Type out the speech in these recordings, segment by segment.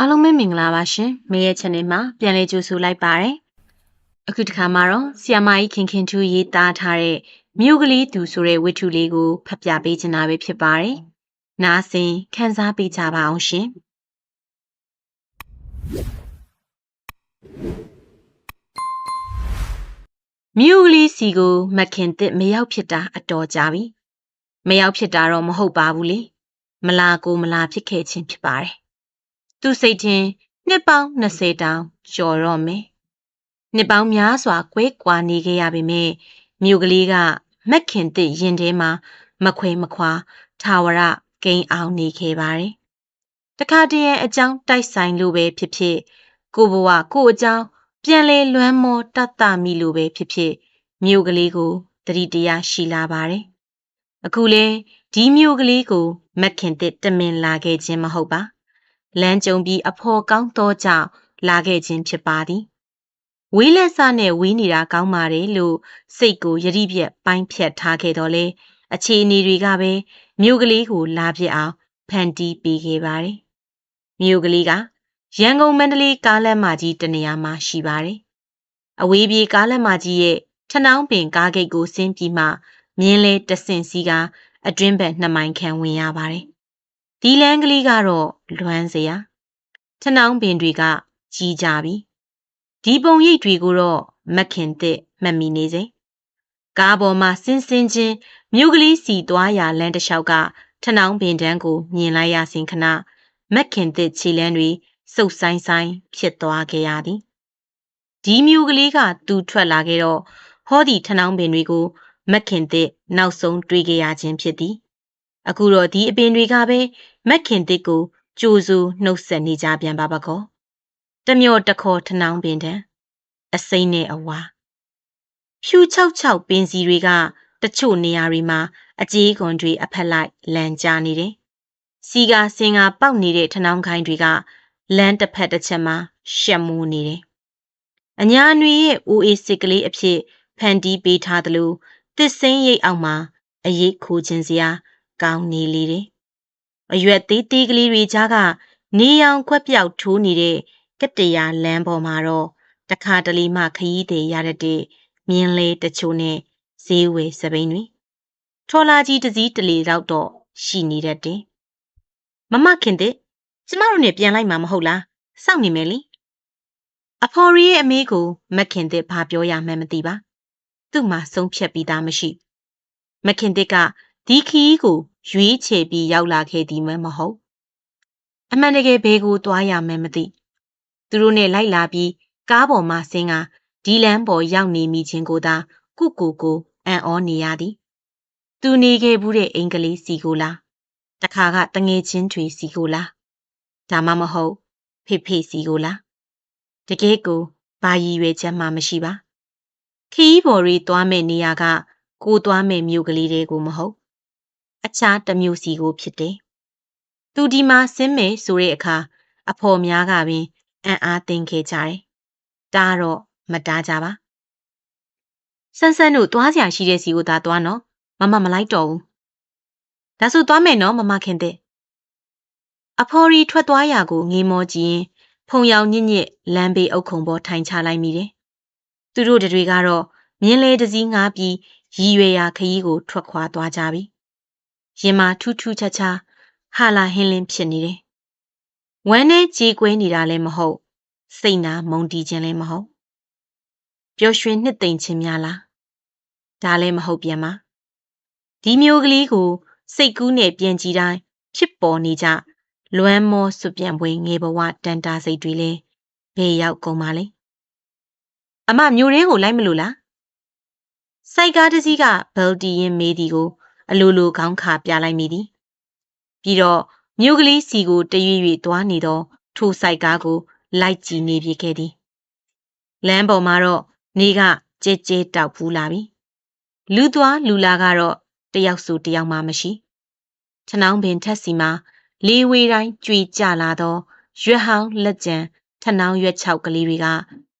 အားလုံးပဲမင်္ဂလာပါရှင်။မေရဲ့ channel မှာပြန်လည်ကြိုဆိုလိုက်ပါတယ်။အခုတစ်ခါမှာတော့ဆီယမကြီးခင်ခင်ထူးရေးသားထားတဲ့မြို့ကလေးသူဆိုတဲ့ဝတ္ထုလေးကိုဖတ်ပြပေးချင်တာပဲဖြစ်ပါတယ်။နားဆင်ခန်းစားပေးကြပါအောင်ရှင်။မြို့ကလေးစီကိုမခင်တစ်မရောက်ဖြစ်တာအတော်ကြာပြီ။မရောက်ဖြစ်တာတော့မဟုတ်ပါဘူးလေ။မလာကိုမလာဖြစ်ခဲ့ခြင်းဖြစ်ပါတယ်။သူစိတ်ထင်နှစ်ပေါင်း20တောင်ကျော်တော့မယ်။နှစ်ပေါင်းများစွာကွဲကွာနေခဲ့ရပေမဲ့မြို့ကလေးကမက်ခင်တစ်ရင်ထဲမှာမခွဲမခွာထာဝရကိန်းအောင်နေခဲ့ပါတယ်။တခါတည်းရဲ့အကြောင်းတိုက်ဆိုင်လို့ပဲဖြစ်ဖြစ်ကိုဘဝကိုအကြောင်းပြန်လေလွမ်းမောတတ်တမိလို့ပဲဖြစ်ဖြစ်မြို့ကလေးကိုတတိတရားရှိလာပါတယ်။အခုလဲဒီမြို့ကလေးကိုမက်ခင်တစ်တမင်လာခဲ့ခြင်းမဟုတ်ပါ။လမ်းကြုံပြီးအဖော်ကောင်းသောကြောင့်လာခဲ့ခြင်းဖြစ်ပါသည်ဝေးလက်စနဲ့ဝေးနေတာကောင်းပါတယ်လို့စိတ်ကိုယတိပြက်ပိုင်းဖြတ်ထားခဲ့တော့လေအခြေအနေတွေကပဲမြို့ကလေးကိုလာပြစ်အောင်ဖန်တီးပေးခဲ့ပါတယ်မြို့ကလေးကရန်ကုန်မန္တလေးကားလမ်းမကြီးတနေရာမှာရှိပါတယ်အဝေးပြေးကားလမ်းမကြီးရဲ့ထနောင်းပင်ကားဂိတ်ကိုဆင်းပြီးမှမြင်းလဲတဆင့်စီးကအတွင်းဘက်2မိုင်ခန့်ဝင်ရပါတယ်ဒီလမ်းကလေးကတော့လွမ်းစရာထနောင်းပင်တွေကကြီးကြပြီဒီပုံရိပ်တွေကိုတော့မခင်တစ်မှတ်မိနေစေကားပေါ်မှာဆင်းချင်းမြို့ကလေးစီသွားရာလမ်းတစ်လျှောက်ကထနောင်းပင်တန်းကိုမြင်လိုက်ရစဉ်ခဏမခင်တစ်ခြေလမ်းတွေစုပ်ဆိုင်ဖြစ်သွားခဲ့ရသည်ဒီမြို့ကလေးကသူထွက်လာခဲ့တော့ဟောဒီထနောင်းပင်တွေကိုမခင်တစ်နောက်ဆုံးတွေ့ခဲ့ရခြင်းဖြစ်သည်အခုတော့ဒီအပင်တွေကပဲမခင်တစ်ကိုကြိုးစိုးနှုတ်ဆက်နေကြပြန်ပါကောတမျောတခေါ်ထနောင်းပင်တန်းအစိမ့်နဲ့အဝါဖြူ66ပင်စီတွေကတချို့နေရာတွေမှာအကြေးခွန်တွေအဖက်လိုက်လန်ကျနေတယ်စီကစင်ကပေါက်နေတဲ့ထနောင်းခိုင်းတွေကလမ်းတစ်ဖက်တစ်ချက်မှာရှက်မိုးနေတယ်အညာနွေရဲ့အိုအေစစ်ကလေးအဖြစ်ဖန်တီးပေးထားသလိုတစ်စိမ့်ရိပ်အောက်မှာအရေးခိုးခြင်းစရာကောင်းနေလေတယ်အရွက်သေးသေးကလေးတွေကြားကနေရောင်ခွက်ပြောက်ထိုးနေတဲ့ကတရာလမ်းပေါ်မှာတော့တခါတလေမှခရီးသည်ရတဲ့မြင်းလေးတချို့နဲ့ဈေးဝယ်စပိန်တွေထော်လာကြီးတစည်းတလေတော့ရှိနေတတ်တယ်မမခင်တဲ့ကျမတို့နဲ့ပြန်လိုက်မှာမဟုတ်လားစောင့်နေမယ်လေအဖော်ရီရဲ့အမေကိုမခင်တဲ့ဘာပြောရမှန်းမသိပါသူ့မှာဆုံးဖြတ်ပြီးသားမရှိမခင်တဲ့ကဒီခီးကိုရွေးချယ်ပြီးရောက်လာခဲ့သည်မဟုတ်အမှန်တကယ်ဘဲကိုသွားရမှန်းမသိသူတို့နဲ့လိုက်လာပြီးကားပေါ်မှာဆင်းကဒီလမ်းပေါ်ရောက်နေမိခြင်းကိုသာကုကိုအံ့ဩနေရသည်သူနေခဲ့ဘူးတဲ့အင်္ဂလိပ်စီကိုလားတခါကတငယ်ချင်းတွေစီကိုလားဒါမှမဟုတ်ဖေစီကိုလားတကယ်ကိုဘာရည်ရွယ်ချက်မှမရှိပါခီးပေါ်ရီသွားမဲ့နေရာကကိုသွားမဲ့မြို့ကလေးတွေကိုမဟုတ်အခြားတစ်မျိုးစီကိုဖြစ်တယ်သူဒီမှာဆင်းမယ်ဆိုတဲ့အခါအဖော်များကပင်အံ့အားသင့်ခဲ့ကြတယ်တားတော့မတားကြပါဆန်းဆန်းတို့သွားစရာရှိတဲ့စီကိုသာသွားနော်မမလိုက်တော့ဘူးဒါဆိုသွားမယ်နော်မမခင်တဲ့အဖော်ရီထွက်သွားရာကိုငေးမောကြည့်ရင်ဖုံရောင်ညစ်ညစ်လမ်းဘေးအုပ်ခုံပေါ်ထိုင်ချလိုက်မိတယ်သူတို့တွေကတော့မြင်းလဲတစည်းငားပြီးရီရွယ်ရာခရီးကိုထွက်ခွာသွားကြပြီရင်မှာထူးထူးခြားခြားဟာလာဟင်းလင်းဖြစ်နေတယ်ဝမ်းနဲ့ကြေးကွဲနေတာလည်းမဟုတ်စိတ်နာမုန်တီးခြင်းလည်းမဟုတ်ပျော်ရွှင်နှစ်သိမ့်ခြင်းများလားဒါလည်းမဟုတ်ပြန်ပါဒီမျိုးကလေးကိုစိတ်ကူးနဲ့ပြန်ကြည့်တိုင်းဖြစ်ပေါ်နေကြလွမ်းမောစွပြန်ပွဲငယ်ဘဝတန်တာစိတ်တွေလည်းဘယ်ရောက်ကုန်ပါလဲအမမျိုးလေးကိုလိုက်မလို့လားစိုက်ကားတစ်စီးကဘယ်တီရင်မေးဒီကိုအလိုလိုခေါင်းခါပြလိုက်မိသည်ပြီးတော့မြို့ကလေးစီကိုတရွေ့ရွေ့သွားနေတော့ထိုစိုက်ကားကိုလိုက်ကြည့်နေပြခဲ့သည်လမ်းပေါ်မှာတော့နေကကြဲကြဲတောက်ဖူးလာပြီလူသွားလူလာကတော့တယောက်ဆိုတယောက်မှမရှိထနောင်းပင်ထက်စီမှာလေးဝေးတိုင်းကြွေကြလာတော့ရွက်ဟောင်းလက်ကျန်ထနောင်းရွက်6ကလေးတွေက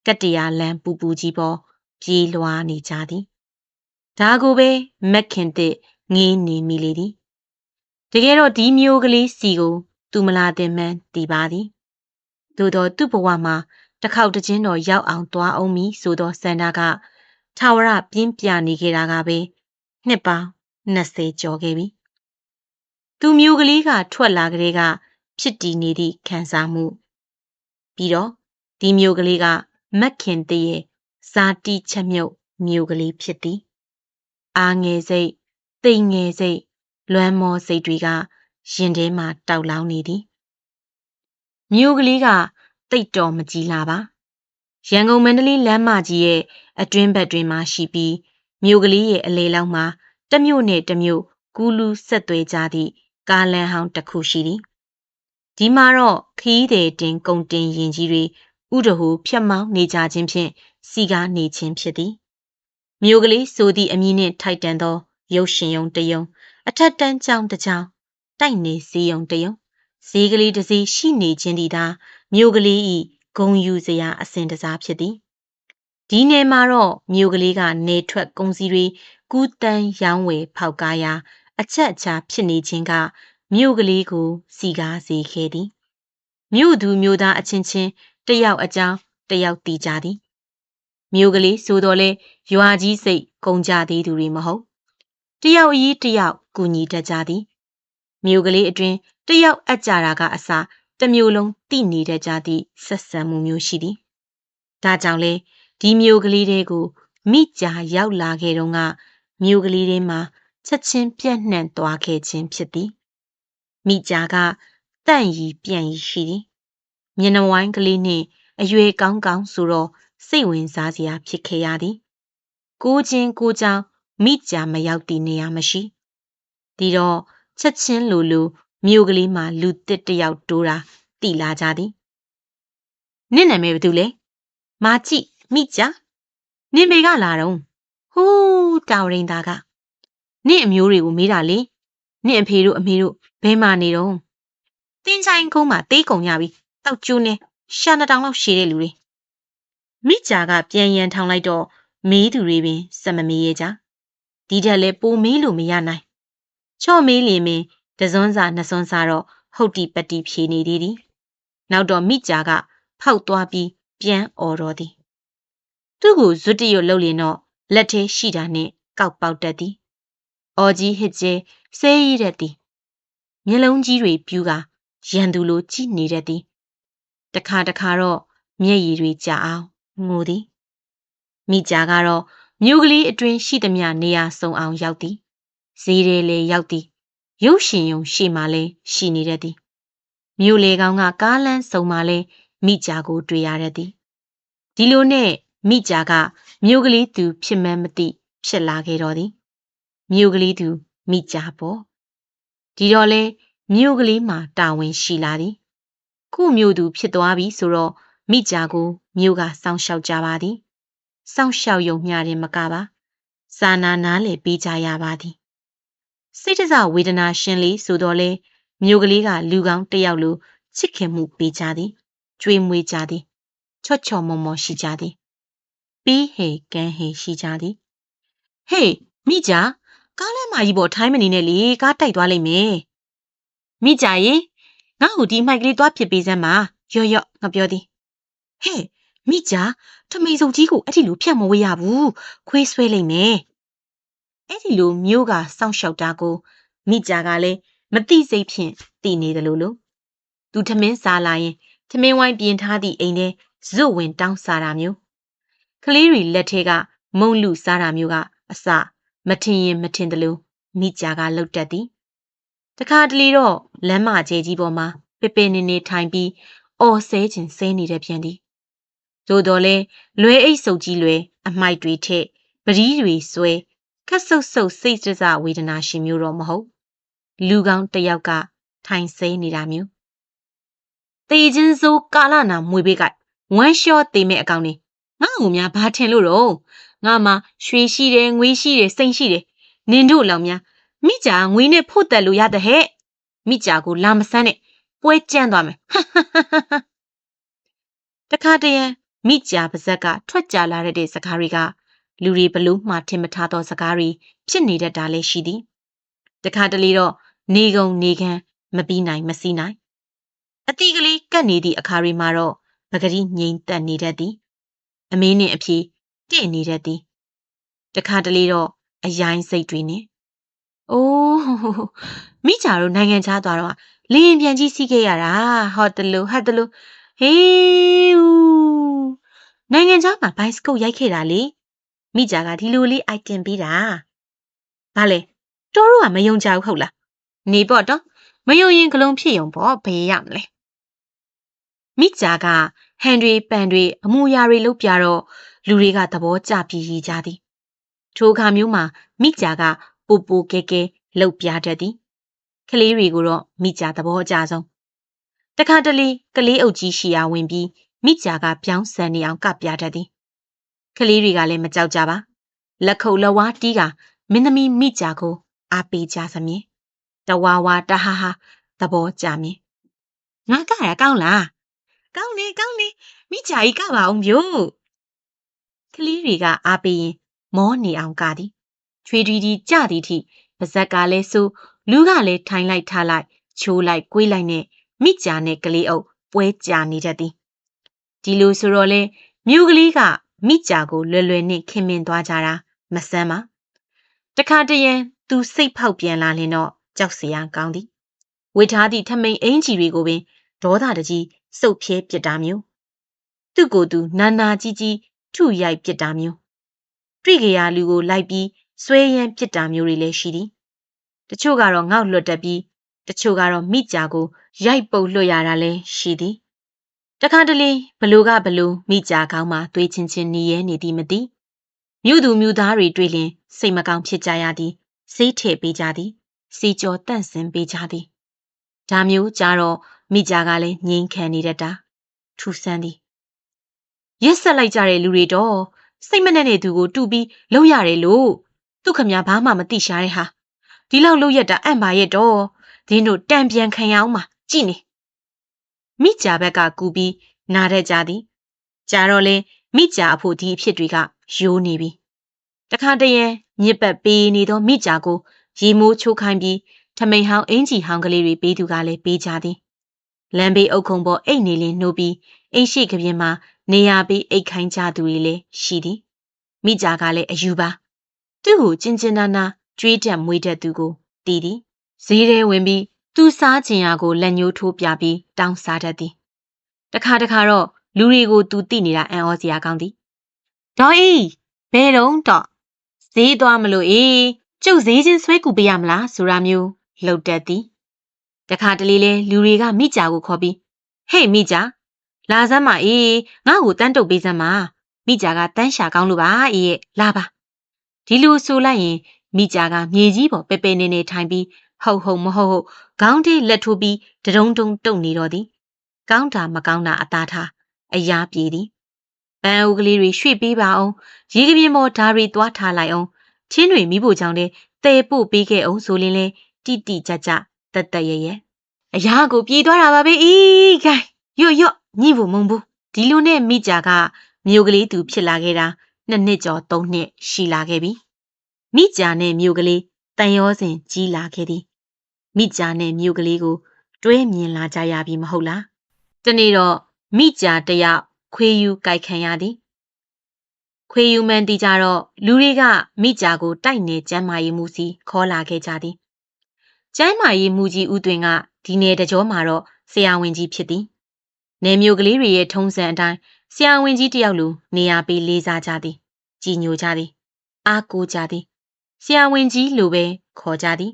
ကတရာလမ်းပူကြီးပေါ်ပြေးလွှားနေကြသည်ဒါကိုပဲမက်ခင်တစ်ငေးနေမိလေသည်တကယ်တော့ဒီမျိုးကလေးစီကိုသူမလာတင်မှန်းတည်ပါသည် သို့သောသူ့ဘဝမှာတစ်ခေါက်တစ်ချင်းတော့ရောက်အောင်သွားအောင်မီဆိုသောဆန္ဒကထာဝရပြင်းပြနေခဲ့တာကပဲနှစ်ပေါင်း20ကျော်ခဲ့ပြီသူမျိုးကလေးကထွက်လာကလေးကဖြစ်တည်နေသည့်ခံစားမှုပြီးတော့ဒီမျိုးကလေးကမက်ခင်တရဲ့ဇာတိချက်မြုပ်မျိုးကလေးဖြစ်သည်အားငယ်စိတ်သိမ်ငယ်စိတ်လွမ်းမောစိတ်တွေကရင်ထဲမှာတောက်လောင်းနေသည်မျိုးကလေးကတိတ်တော်မကြီးလာပါရန်ကုန်မန္တလေးလမ်းမကြီးရဲ့အတွင်းဘက်တွင်မှရှိပြီးမြို့ကလေးရဲ့အလေလောက်မှာတစ်မြို့နဲ့တစ်မြို့ကူးလူးဆက်သွဲကြသည့်ကားလမ်းဟောင်းတစ်ခုရှိသည်ဒီမှာတော့ခီးတဲ့တင်ကုန်တင်ရင်ကြီးတွေဥဒဟူဖြတ်မောင်းနေကြခြင်းဖြင့်စီကားနေခြင်းဖြစ်သည်မြို့ကလေးဆိုသည့်အမည်နှင့်ထိုက်တန်သောရုပ်ရှင်ရုံတစ်ရုံအထက်တန်းကျောင်းတစ်ကျောင်းတိုက်နေစည်းရုံတစ်ရုံဈေးကလေးတစ်စီးရှိနေခြင်းသည်သာမြို့ကလေး၏ဂုံယူစရာအစဉ်တစားဖြစ်သည်ဒီနယ်မှာတော့မြို့ကလေးကနေထွက်ကုန်စည်တွေကူးတန်းရောင်းဝယ်ဖောက်ကားရာအချက်အချာဖြစ်နေခြင်းကမြို့ကလေးကိုစီကားစေခဲ့သည်မြို့သူမြို့သားအချင်းချင်းတယောက်အကြောင်းတယောက်တီးကြသည်မြို့ကလေးဆိုတော့လေရွာကြီးစိတ်ကုန်ကြသေးသူတွေမဟုတ်တယောက်အကြီးတယောက်ကူညီတတ်ကြသည်မြို့ကလေးအတွင်းတယောက်အပ်ကြတာကအစားတစ်မျိုးလုံးတိနေတတ်ကြသည့်ဆက်ဆံမှုမျိုးရှိသည်ဒါကြောင့်လေဒီမြို့ကလေးတွေကိုမိကြာရောက်လာခဲ့တော့ကမြို့ကလေးထဲမှာချက်ချင်းပြန့်နှံ့သွားခဲ့ခြင်းဖြစ်သည်မိကြာကတန့်ရီပြန့်ရီရှိသည်မျက်နှာဝိုင်းကလေးနှင့်အရွယ်ကောင်းကောင်းဆိုတော့စိတ်ဝင်စားစရာဖြစ်ခဲ့ရသည်ကိုချင်းကိုကြောင်မိကြာမရောက်သည့်နေရာမရှိဒီတော့ချက်ချင်းလိုမြို့ကလေးမှာလူတစ်တယောက်တိုးတာတိလာကြသည်နင့်နာမည်ဘယ်သူလဲမာကြည့်မိကြာနင်ဘေကလာတော့ဟူးတာဝရင်သားကနင့်အမျိုးတွေကိုမေးတာလေနင့်အဖေတို့အမေတို့ဘယ်မှာနေတော့တင်းချိုင်းကုန်းမှာတေးကုံရပြီတောက်ကျိုးနဲ့ရှာနှစ်တောင်လောက်ရှည်တဲ့လူတွေမိကြာကပြန်ရန်ထောင်လိုက်တော့မေးသူတွေပင်စမမေးရကြဒီထက်လဲပိုမေးလို့မရနိုင်ချော့မေးလျင်ပင်တစွန်းစာနှစ်စွန်းစာတော့ဟုတ်တီပတိဖြေနေသေးသည်နောက်တော့မိကြာကဖောက်သွားပြီးပြန်អော်တော်သည်သူ့ကိုဇွတ်တရွတ်လှုပ်လျင်တော့လက်ထဲရှိတာနှင့်ကောက်ပေါက်တတ်သည်အော်ကြီးဟစ်ကျဲဆဲရည်တတ်သည်မျက်လုံးကြီးတွေပြူးကရန်သူလိုကြည့်နေတတ်သည်တခါတော့မျက်ရည်တွေကျအောင်ငိုသည်မိကြာကတော့မြို့ကလေးအတွင်းရှိသမျှနေရာစုံအောင်ရောက်သည်ဈေးထဲလေရောက်သည်ရုပ်ရှင်ရုံရှေ့မှာလဲရှိနေတတ်သည်မြို့လေကောင်ကကားလမ်းစုံမှာလဲမိကြာကိုတွေ့ရတတ်သည်ဒီလိုနဲ့မိကြာကမြို့ကလေးသူဖြစ်မှန်းမသိဖြစ်လာခဲ့တော်သည်မြို့ကလေးသူမိကြာပေါ့ဒီတော့လဲမြို့ကလေးမှာတာဝန်ရှိလာသည်ခုမြို့သူဖြစ်သွားပြီဆိုတော့မိကြာကိုမြို့ကစောင့်ရှောက်ကြပါသည်စောင့်ရှောက်ရုံမျှတင်မကပါစာနာနားလေပေးကြရပါသည်စိတ်တစဝေဒနာရှင်လေးဆိုတော့လဲမြို့ကလေးကလူကောင်းတယောက်လိုချစ်ခင်မှုပေးကြသည်ကြွေးမွေးကြသည်ချော့ချော့မော်မော်ရှိကြသည်ပြီးဟေကန်းဟေရှိကြသည်ဟေးမိကြာကားလမ်းမကြီးပေါ်ထိုင်းမနေနဲ့လေကားတိုက်သွားလိမ့်မယ်မိကြာရေငါ့ကိုဒီမိုက်ကလေးသွားဖြစ်ပေးစမ်းပါရော့ငါပြောသည်ဟဲ့မိကြာထမိန်စုပ်ကြီးကိုအဲ့ဒီလိုဖြတ်မဝေးရဘူးခွေးဆွဲလိမ့်မယ်အဲ့ဒီလိုမျိုးကစောင့်ရှောက်တာကိုမိကြာကလည်းမသိစိတ်ဖြင့်တည်နေတယ်လို့သူထမင်းစားလာရင်ထမင်းဝိုင်းပြင်ထားသည့်အိမ်ထဲဇွတ်ဝင်တောင်းစားတာမျိုးကလေးတွေလက်ထဲကမုံလူစားတာမျိုးကအစမထင်ရင်မထင်တယ်လို့မိကြာကလှုပ်တတ်သည်တခါတလေတော့လမ်းမကျဲကြီးပေါ်မှာပေနေထိုင်ပြီးအော်ဆဲခြင်းဆဲနေတဲ့ပြန်သည်သို့တော်လဲလွဲအိတ်စုပ်ကြီးလွယ်အမိုက်တွေထက်ပရီးတွေဆွဲခက်ဆုပ်စိတ်တစဝေဒနာရှင်မျိုးတော့မဟုတ်လူကောင်းတယောက်ကထိုင်ဆဲနေတာမျိုးတေချင်းစိုးကာလနာမွေပေးကဝမ်းလျှောတေမဲ့အကောင်နေငါ့ကိုများဘာထင်လို့တော့ငါမှရွှေရှိတယ်ငွေရှိတယ်စိန်ရှိတယ်နင်တို့လောင်များမိကြာငွေနဲ့ဖို့တက်လို့ရတဲ့ဟဲ့မိကြာကိုလာမဆန်းနဲ့ပွဲကြမ်းသွားမယ်တခါတရံမိကြာပါဇက်ကထွက်ကြလာတဲ့စကားတွေကလူတွေဘလို့မှထင်မထားသောစကားတွေဖြစ်နေတတ်တာလည်းရှိသည်တခါတလေတော့နေကုန်နေခမ်းမပြီးနိုင်မစည်းနိုင် အတိကလေးကတ်နေသည့်အခါတွေမှာတော့ပကတိငြိမ်သက်နေတတ်သည်အမေးနှင့်အဖြေတင့်နေတတ်သည်တခါတလေတော့အယိုင်းစိတ်တွေနဲ့အိုးမိကြတို့နိုင်ငံခြားသွားတော့လင်းပြန်ကြီးစီးခဲ့ရတာဟောတလူဟတ်တလူဟေးဦးနိုင်ငံခြားမှာဘိုင်စကုတ်ရိုက်ခဲ့တာလေမိကြကဒီလိုလေးအိုက်တင်ပေးတာဘာလဲတော်တို့ကမယုံကြဘူးဟုတ်လားနေပေါ့တော့မယုံရင်ဂလုံးဖြစ်ယုံပေါ့ဘယ်ရမလဲမိကြကဟန်တွေပန်တွေအမူအရာတွေလုပ်ပြတော့လူတွေကသဘောကျပြီးရည်ကြသည်ထိုအခါမျိုးမှာမိကြကပိုပိုကဲကဲလှုပ်ပြတတ်သည်ကလေးတွေကိုတော့မိကြသဘောအကျဆုံးတခါတလေကလေးအုပ်ကြီးရှိရာဝင်ပြီးမိကြကပြောင်းဆန်နေအောင်ကပြတတ်သည်ကလေးတွေကလည်းမကြောက်ကြပါလက်ခုပ်လက်ဝါးတီးကမင်းသမီးမိကြကိုအားပေးကြစမြင်တဝါဝါတဟာဟာသဘောကျမြင်ငါကရကောင်းလားကောင်းလေမိကြကြီးကပါအောင်ပြို့ကလေးတွေကအားပေးရင်မောနေအောင်ကသည်ချွေးတီကြသည်ထိပါဇက်ကလည်းဆိုလူကလည်းထိုင်လိုက်ထားလိုက်ချိုးလိုက်ကွေးလိုက်နဲ့မိကြနဲ့ကလေးအုပ်ပွဲကြနေတတ်သည်ဒီလိုဆိုတော့လေမြို့ကလေးကမိကြကိုလွယ်လွယ်နဲ့ခင်မင်သွားကြတာမဆန်းပါတခါတရံသူစိတ်ဖောက်ပြန်လာရင်တော့ကြောက်စရာကောင်းသည်ဝေထားသည့်ထမိန်အင်ကြီးတွေကိုပင်ဒေါသတကြီးစုပ်ဖြဲပစ်တာမျိုးသူ့ကိုယ်သူနာနာကြီးထုရိုက်ပစ်တာမျိုးတွေ့ကြရလူကိုလိုက်ပြီးဆွဲရမ်းပစ်တာမျိုးတွေလည်းရှိသည်တချို့ကတော့ငေါ့လွတ်တတ်ပြီးတချို့ကတော့မိကြကိုရိုက်ပုတ်လွတ်ရတာလည်းရှိသည်တခါတလေဘလူကဘလူမိကြကောင်းမှသွေးချင်းချင်းနေရဲနေသည်မသိမြို့သူမြို့သားတွေတွေ့လျင်စိတ်မကောင်းဖြစ်ကြရသည်စိတ်ထည့်ပေးကြသည်စီကြောတန့်စင်ပေးကြသည်ဒါမျိုးကြတော့မိကြကလည်းငြိမ်ခံနေတတ်တာထူဆန်းသည်ရက်ဆက်လိုက်ကြတဲ့လူတွေတော့စိတ်မနဲ့တဲ့သူကိုတူပြီးလှုပ်ရတယ်လို့သူခမများဘာမှမသိရှာတဲ့ဟာဒီလောက်လှုပ်ရက်တာအံ့ပါရဲ့တော့ဒင်းတို့တံပြန်ခံရအောင်ပါကြည့်နေမိကြဘက်ကကူပြီးနာတတ်ကြသည်ကြာတော့လေမိကြအဖို့ဒီအဖြစ်တွေကရိုးနေပြီတခါတရံညစ်ပတ်ပေးနေသောမိကြကိုရေမိုးချိုးခိုင်းပြီးထမိန်ဟောင်းအင်ကြီးဟောင်းကလေးတွေပေးသူကလည်းပေးကြသည်လမ်းဘေးအုပ်ခုံပေါ်အိတ်နေလင်းနှိုးပြီးအိမ်ရှိကပြင်းမှာနေရာပေးအိတ်ခိုင်းကြသူတွေလည်းရှိသည်မိကြကလည်းအယူပါသူ့ကိုကျင်နာနာကြွေးတက်မွေးတက်သူကိုတည်သည်ဈေးထဲဝင်ပြီးသူစားချင်ရာကိုလက်ညှိုးထိုးပြပြီးတောင်းစားတတ်သည်တခါတော့လူတွေကိုသူသိနေတာအံ့ဩစရာကောင်းသည်ဒေါ်အေးဘယ်တော့ဈေးသွားမလို့ကျုပ်ဈေးချင်းဆွဲကူပေးရမလားဆိုတာမျိုးလှုပ်တတ်သည်တခါတလေလဲလူတွေကမိကြကိုခေါ်ပြီးဟေ့မိကြလာစမ်းမငါ့ကိုတန်းတုပ်ပေးစမ်းမမိကြကတန်းရှာကောင်းလို့ပါရဲ့လာပါဒီလိုဆိုလိုက်ရင်မိကြကမြေကြီးပေါ်ပဲပဲနေနေထိုင်ပြီးဟုတ်မဟုတ်ခေါင်းထိပ်လက်ထိုးပြီးတဒုံတုံနေတော့သည်ကောင်းတာမကောင်းတာအသာထားအရာပြေသည်ပန်းအုပ်ကလေးတွေရွှေ့ပေးပါအောင်ရေကပြင်းပေါ်ဓာရီသွားထားလိုက်အောင်ချင်းတွေမိဖို့ကြောင့်လဲတဲပို့ပေးခဲ့အောင်ဆိုရင်လဲတိတိကျကျတက်ရဲအရာကိုပြေးသွားတာပါပဲခိုင်ယော့ညှိဖို့မုံဘူးဒီလိုနဲ့မိကြကမြို့ကလေးသူဖြစ်လာခဲ့တာ2 နှစ်ကျော်3 နှစ်ရှိလာခဲ့ပြီမိကြနဲ့မြို့ကလေးတန်ရောစဉ်ကြီးလာခဲ့သည်မိကြနဲ့မြို့ကလေးကိုတွဲမြင်လာကြရပြီမဟုတ်လားတနေ့တော့မိကြတယောက်ခွေးယူကြိုက်ခံရသည်ခွေးယူမှန်တီကြတော့လူတွေကမိကြကိုတိုက်နေကျမ်းမာရေးမှုစီခေါ်လာခဲ့ကြသည်ကျမ်းမာရေးမှုကြီးဦးသွင်ကဒီနယ်တကြောမှာတော့ဆရာဝန်ကြီးဖြစ်သည်နယ်မြို့ကလေးတွေရဲ့ထုံးစံအတိုင်းဆရာဝန်ကြီးတယောက်လိုနေရာပေးလေးစားကြသည်ကြည်ညိုကြသည်အားကိုးကြသည်ဆရာဝန်ကြီးလိုပဲခေါ်ကြသည်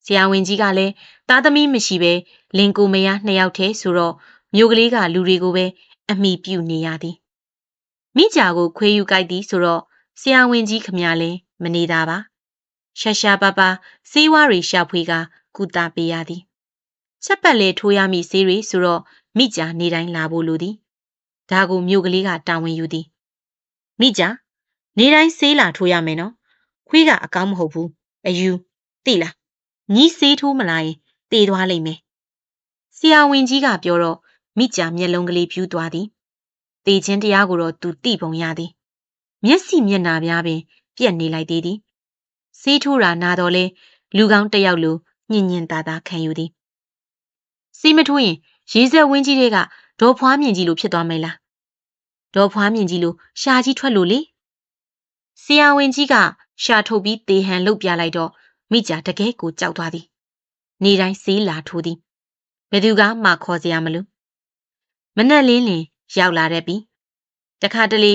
ဆရာဝန်ကြီးကလည်းသားသမီးမရှိပဲလင်ကိုမယား2 ယောက်တည်းဆိုတော့မြို့ကလေးကလူတွေကိုပဲအမိပြုနေရသည်မိကြကိုခွေးယူကြိုက်သည်ဆိုတော့ဆရာဝန်ကြီးခမလည်းမနေတာပါရှာပါစေးဝါးတွေရှာဖွေကကုသပေးရသည်ချက်ပတ်လေထိုးရမည့်ဆေးတွေဆိုတော့မိကြနေတိုင်းလာဖို့လိုသည်ဒါကိုမြို့ကလေးကတာဝန်ယူသည်မိကြနေတိုင်းဆေးလာထိုးရမယ်နော်ခွေးကအကောင်းမဟုတ်ဘူးအယူသိလားညီးဆေးထိုးမလာရင်တေသွားလိမ့်မယ်ဆရာဝန်ကြီးကပြောတော့မိကြမျက်လုံးကလေးဖြူးသွားသည်တေချင်းတရားကိုတော့သူသိပုံရသည်မျက်စိမျက်နှာပြားပင်ပြက်နေလိုက်သေးသည်ဆေးထိုးတာနာတော့လဲလူကောင်းတယောက်လိုညင်သာသာခံယူသည်ဆေးမထိုးရင် ရေစက်ဝင်းကြီးတွေကဒေါ်ဖွားမြင့်ကြီးလိုဖြစ်သွားမယ်လားဒေါ်ဖွားမြင့်ကြီးလိုရှာကြီးထွက်လို့လေဆရာဝန်ကြီးကရှာထုတ်ပြီးတေဟန်လှုပ်ပြလိုက်တော့မိကြာတကယ်ကိုကြောက်သွားသည်နေတိုင်းဆေးလာထိုးသည်ဘယ်သူကမှခေါ်စရာမလိုမနှက်လင်းလင်ရောက်လာတဲ့ပြီတခါတလေ